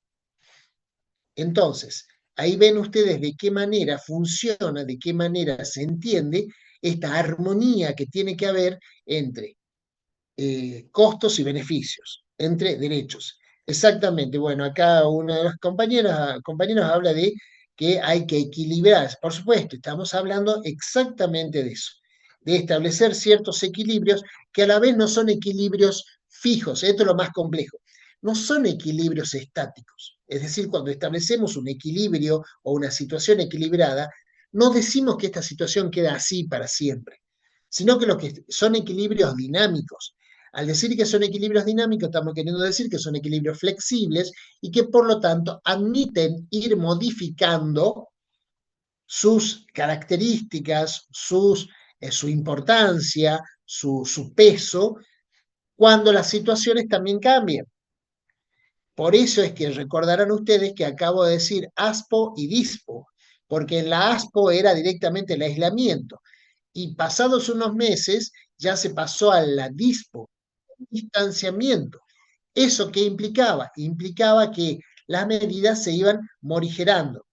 Entonces, ahí ven ustedes de qué manera funciona, de qué manera se entiende esta armonía que tiene que haber entre costos y beneficios, entre derechos. Exactamente, bueno, acá uno de los compañeros habla de que hay que equilibrar, por supuesto, estamos hablando exactamente de eso, de establecer ciertos equilibrios que a la vez no son equilibrios fijos, esto es lo más complejo, no son equilibrios estáticos, es decir, cuando establecemos un equilibrio o una situación equilibrada, no decimos que esta situación queda así para siempre, sino que lo que son equilibrios dinámicos. Al decir que son equilibrios dinámicos, estamos queriendo decir que son equilibrios flexibles y que por lo tanto admiten ir modificando sus características, su importancia, su peso, cuando las situaciones también cambian. Por eso es que recordarán ustedes que acabo de decir ASPO y DISPO, porque en la ASPO era directamente el aislamiento y pasados unos meses ya se pasó a la DISPO, distanciamiento. ¿Eso qué implicaba? Implicaba que las medidas se iban morigerando.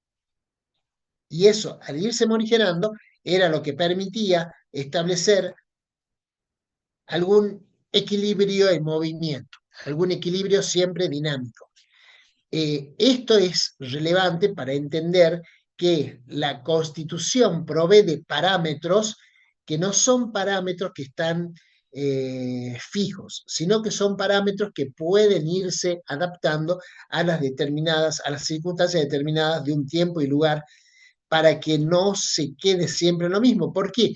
Y eso, al irse morigerando, era lo que permitía establecer algún equilibrio en movimiento, algún equilibrio siempre dinámico. Esto es relevante para entender que la Constitución provee de parámetros que no son parámetros que están fijos, sino que son parámetros que pueden irse adaptando a a las circunstancias determinadas de un tiempo y lugar para que no se quede siempre lo mismo. ¿Por qué?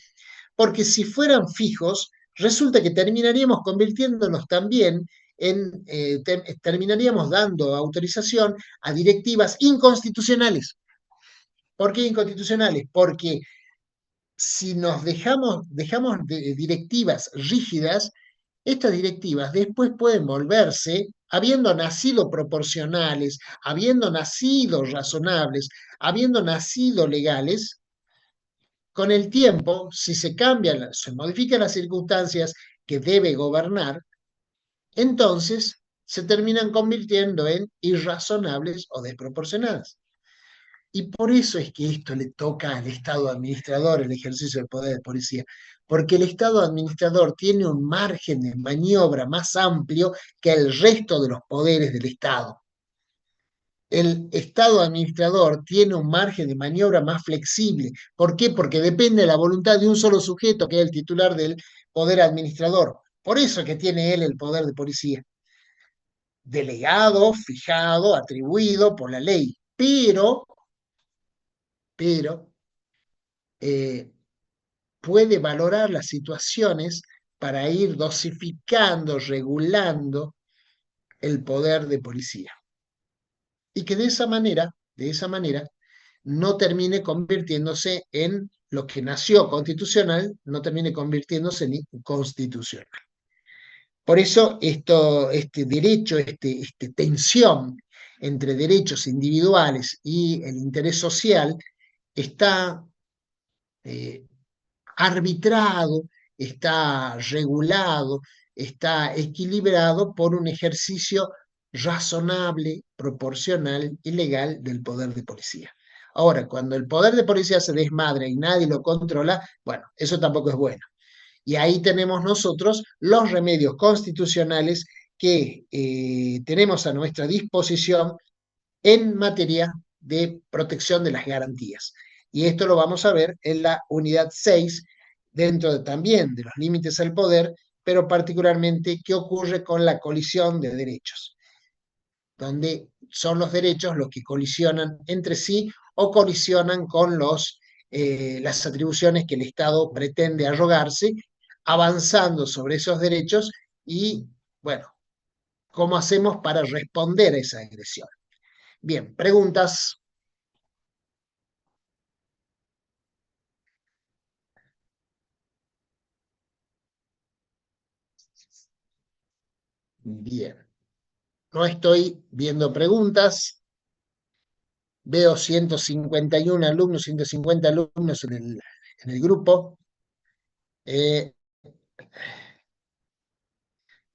Porque si fueran fijos, resulta que terminaríamos convirtiéndonos también terminaríamos dando autorización a directivas inconstitucionales. ¿Por qué inconstitucionales? Porque si nos dejamos de directivas rígidas, estas directivas después pueden volverse, habiendo nacido proporcionales, habiendo nacido razonables, habiendo nacido legales, con el tiempo, si se cambian, se modifican las circunstancias que debe gobernar, entonces se terminan convirtiendo en irrazonables o desproporcionadas. Y por eso es que esto le toca al Estado administrador el ejercicio del poder de policía, porque el Estado administrador tiene un margen de maniobra más amplio que el resto de los poderes del Estado. El Estado administrador tiene un margen de maniobra más flexible. ¿Por qué? Porque depende de la voluntad de un solo sujeto, que es el titular del poder administrador. Por eso es que tiene él el poder de policía. Delegado, fijado, atribuido por la ley. Pero eh, puede valorar las situaciones para ir dosificando, regulando el poder de policía. Y que de esa manera, no termine convirtiéndose en lo que nació constitucional, no termine convirtiéndose en inconstitucional. Por eso este derecho, esta tensión entre derechos individuales y el interés social está arbitrado, está regulado, está equilibrado por un ejercicio razonable, proporcional y legal del poder de policía. Ahora, cuando el poder de policía se desmadra y nadie lo controla, bueno, eso tampoco es bueno. Y ahí tenemos nosotros los remedios constitucionales que tenemos a nuestra disposición en materia de protección de las garantías. Y esto lo vamos a ver en la unidad 6, también de los límites al poder, pero particularmente qué ocurre con la colisión de derechos, donde son los derechos los que colisionan entre sí o colisionan con las atribuciones que el Estado pretende arrogarse, avanzando sobre esos derechos y, bueno, ¿cómo hacemos para responder a esa agresión? Bien, preguntas. Bien, no estoy viendo preguntas. Veo 151 alumnos, 150 alumnos en el grupo. Eh,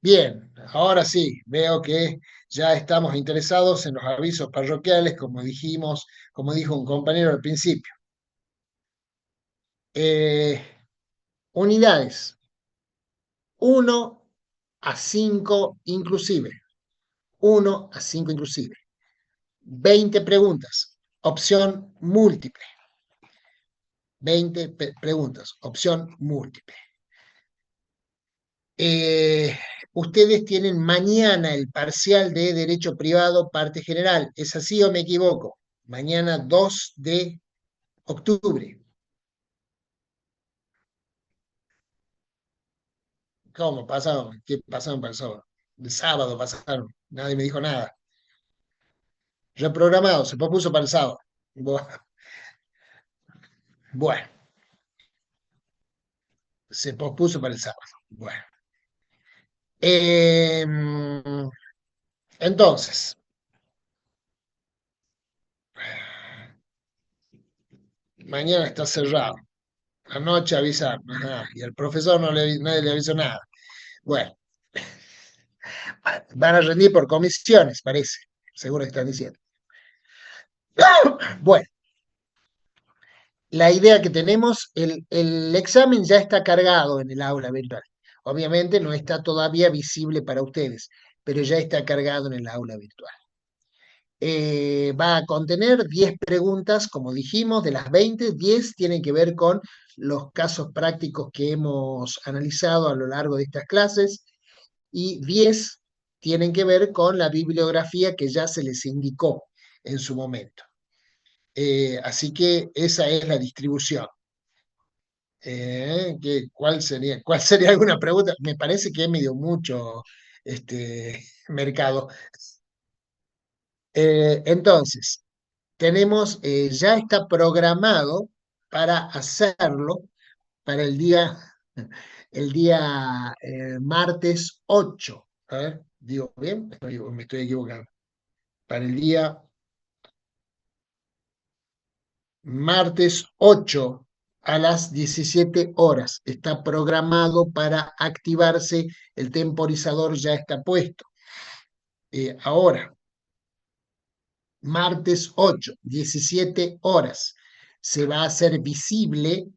bien, ahora sí, veo que ya estamos interesados en los avisos parroquiales, como dijimos, como dijo un compañero al principio. Eh, unidades 1 a 5 inclusive. 1 a 5 inclusive. 20 preguntas. Opción múltiple. 20 preguntas. Opción múltiple. Ustedes tienen mañana el parcial de Derecho Privado, parte general. ¿Es así o me equivoco? Mañana 2 de octubre. ¿Cómo pasaron? ¿Qué pasaron para el sábado? El sábado pasaron. Nadie me dijo nada. Reprogramado, se propuso para el sábado. Bueno, se pospuso para el sábado. Bueno. Eh, entonces, mañana está cerrado. Anoche avisaron. Ajá, y al profesor nadie le avisó nada. Bueno, van a rendir por comisiones, parece. Seguro que están diciendo. Bueno, la idea que tenemos, el examen ya está cargado en el aula virtual. Obviamente no está todavía visible para ustedes, pero ya está cargado en el aula virtual. Va a contener 10 preguntas, como dijimos, de las 20, 10 tienen que ver con los casos prácticos que hemos analizado a lo largo de estas clases y 10 tienen que ver con la bibliografía que ya se les indicó en su momento. Así que esa es la distribución. ¿Cuál sería alguna pregunta? Me parece que he medio mucho mercado. Entonces, ya está programado para hacerlo para el día martes 8. A ver, ¿digo bien? Me estoy equivocando. Para el día martes 8 a las 17 horas. Está programado para activarse, el temporizador ya está puesto. Ahora, martes 8, 17 horas, se va a hacer visible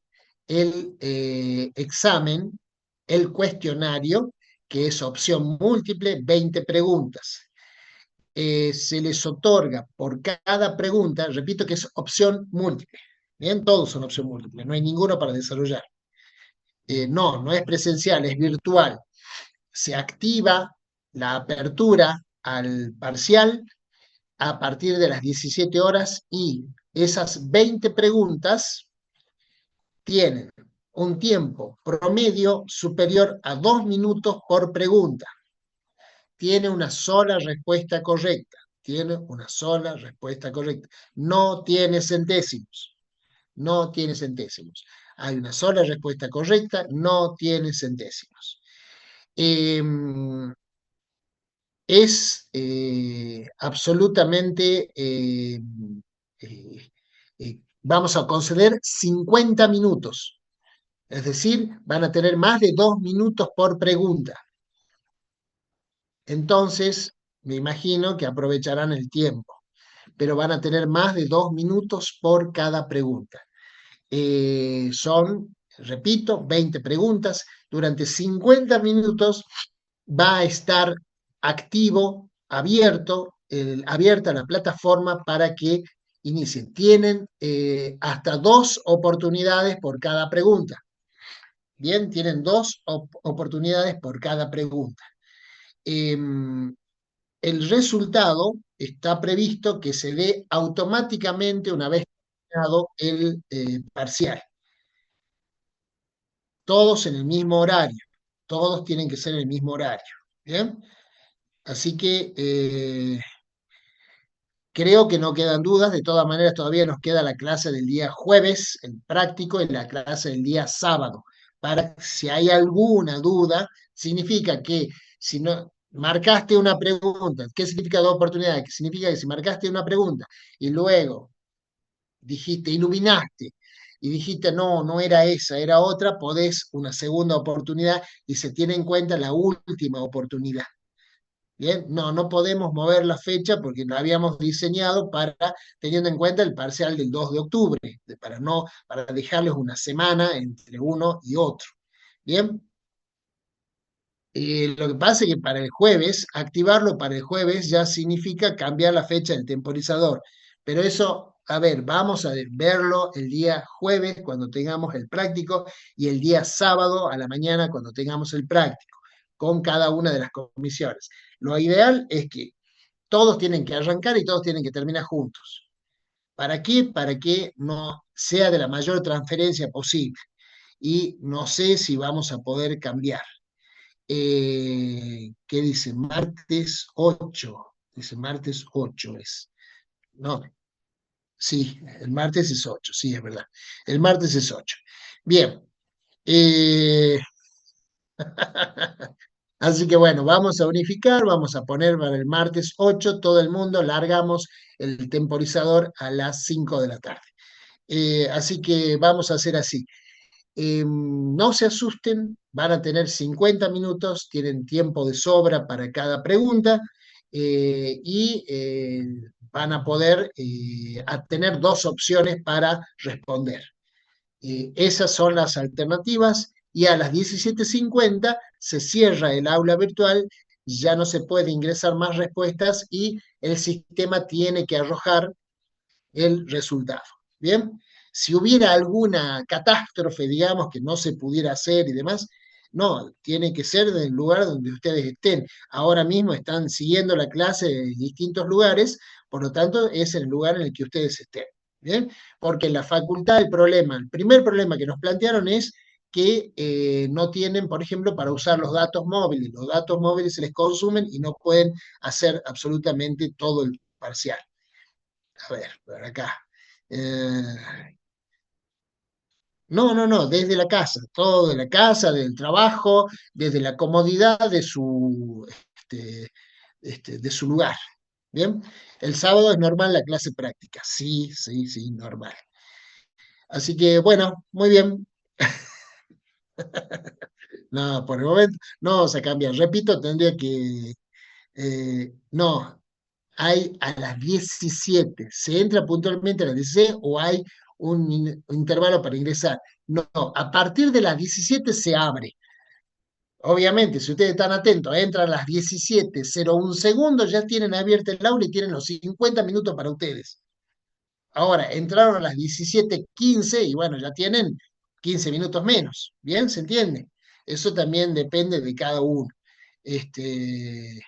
el examen, el cuestionario, que es opción múltiple, 20 preguntas. Se les otorga por cada pregunta, repito que es opción múltiple, bien, todos son opción múltiple, no hay ninguno para desarrollar. No es presencial, es virtual. Se activa la apertura al parcial a partir de las 17 horas y esas 20 preguntas tienen un tiempo promedio superior a 2 minutos por pregunta. Tiene una sola respuesta correcta. Tiene una sola respuesta correcta. No tiene centésimos. No tiene centésimos. Hay una sola respuesta correcta, no tiene centésimos. Eh, es absolutamente, vamos a conceder 50 minutos, es decir, van a tener más de 2 minutos por pregunta. Entonces, me imagino que aprovecharán el tiempo, pero van a tener más de 2 minutos por cada pregunta. Son repito, 20 preguntas, durante 50 minutos va a estar activo, abierta la plataforma para que inicien. Tienen hasta 2 oportunidades por cada pregunta. Bien, tienen 2 oportunidades por cada pregunta. El resultado está previsto que se dé automáticamente una vez terminado el parcial. Todos en el mismo horario. Todos tienen que ser en el mismo horario. ¿Bien? Así que creo que no quedan dudas. De todas maneras, todavía nos queda la clase del día jueves, el práctico, y la clase del día sábado. Para si hay alguna duda, significa que si no marcaste una pregunta, ¿qué significa 2 oportunidades? Que significa que si marcaste una pregunta y luego dijiste, iluminaste, y dijiste, no, no era esa, era otra, podés una segunda oportunidad y se tiene en cuenta la última oportunidad. Bien, no, no podemos mover la fecha porque la habíamos diseñado para, teniendo en cuenta el parcial del 2 de octubre, para dejarles una semana entre uno y otro. Bien, lo que pasa es que para el jueves, activarlo para el jueves ya significa cambiar la fecha del temporizador. Pero eso, a ver, vamos a verlo el día jueves cuando tengamos el práctico y el día sábado a la mañana cuando tengamos el práctico, con cada una de las comisiones. Lo ideal es que todos tienen que arrancar y todos tienen que terminar juntos. ¿Para qué? Para que no sea de la mayor transferencia posible. Y no sé si vamos a poder cambiar. ¿Qué dice? Martes 8. Dice martes 8 es. No, sí, el martes es 8, sí, es verdad. El martes es 8. Bien. eh, Así que bueno, vamos a unificar, vamos a poner para el martes 8, todo el mundo, largamos el temporizador a las 5 de la tarde. Así que vamos a hacer así. No se asusten, van a tener 50 minutos, tienen tiempo de sobra para cada pregunta y van a poder tener 2 opciones para responder. Esas son las alternativas y a las 17:50 se cierra el aula virtual, ya no se puede ingresar más respuestas y el sistema tiene que arrojar el resultado. Bien, si hubiera alguna catástrofe, digamos, que no se pudiera hacer y demás, no, tiene que ser del lugar donde ustedes estén. Ahora mismo están siguiendo la clase en distintos lugares, por lo tanto, es el lugar en el que ustedes estén. Bien, porque en la facultad el primer problema que nos plantearon es que no tienen, por ejemplo, para usar los datos móviles. Los datos móviles se les consumen y no pueden hacer absolutamente todo el parcial. A ver, por acá. Eh, no, no, no, desde la casa, todo de la casa, del trabajo, desde la comodidad este, de su lugar. ¿Bien? El sábado es normal la clase práctica. Sí, sí, sí, normal. Así que, bueno, muy bien. No, por el momento no vamos a cambiar. Repito, tendría que... no, hay a las 17. ¿Se entra puntualmente a las 16 o hay un intervalo para ingresar? No, a partir de las 17 se abre. Obviamente, si ustedes están atentos, entran a las 17:01, ya tienen abierta el aula y tienen los 50 minutos para ustedes. Ahora, entraron a las 17:15 y bueno, ya tienen 15 minutos menos. ¿Bien? ¿Se entiende? Eso también depende de cada uno. Este,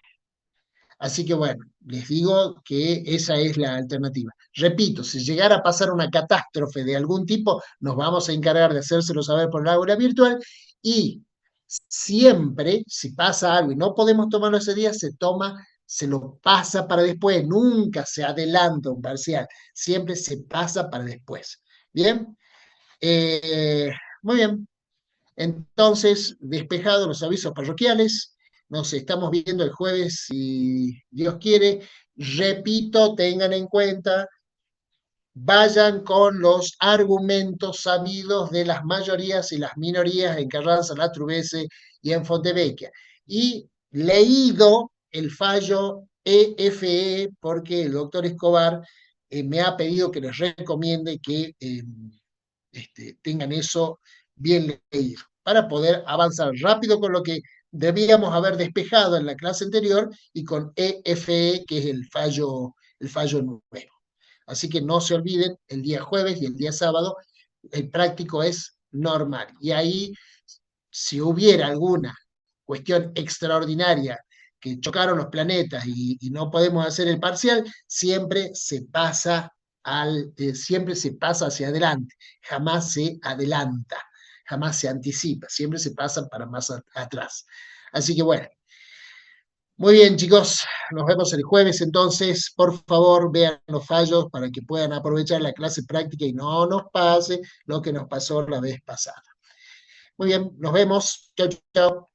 Así que bueno, les digo que esa es la alternativa. Repito, si llegara a pasar una catástrofe de algún tipo, nos vamos a encargar de hacérselo saber por el aula virtual y siempre, si pasa algo y no podemos tomarlo ese día, se lo pasa para después. Nunca se adelanta un parcial, siempre se pasa para después. ¿Bien? Eh, Muy bien. Entonces, despejados los avisos parroquiales, nos estamos viendo el jueves si Dios quiere. Repito, tengan en cuenta, vayan con los argumentos sabidos de las mayorías y las minorías en Carranza, La Trubese y en Fontevecchia. Y leído el fallo EFE, porque el doctor Escobar me ha pedido que les recomiende que tengan eso bien leído, para poder avanzar rápido con lo que debíamos haber despejado en la clase anterior y con EFE, que es el fallo nuevo. Así que no se olviden, el día jueves y el día sábado, el práctico es normal. Y ahí, si hubiera alguna cuestión extraordinaria que chocaron los planetas y no podemos hacer el parcial, siempre se pasa hacia adelante, jamás se adelanta, jamás se anticipa, siempre se pasa para más atrás. Así que bueno, muy bien, chicos, nos vemos el jueves entonces. Por favor, vean los fallos para que puedan aprovechar la clase práctica y no nos pase lo que nos pasó la vez pasada. Muy bien, nos vemos. Chao, chao.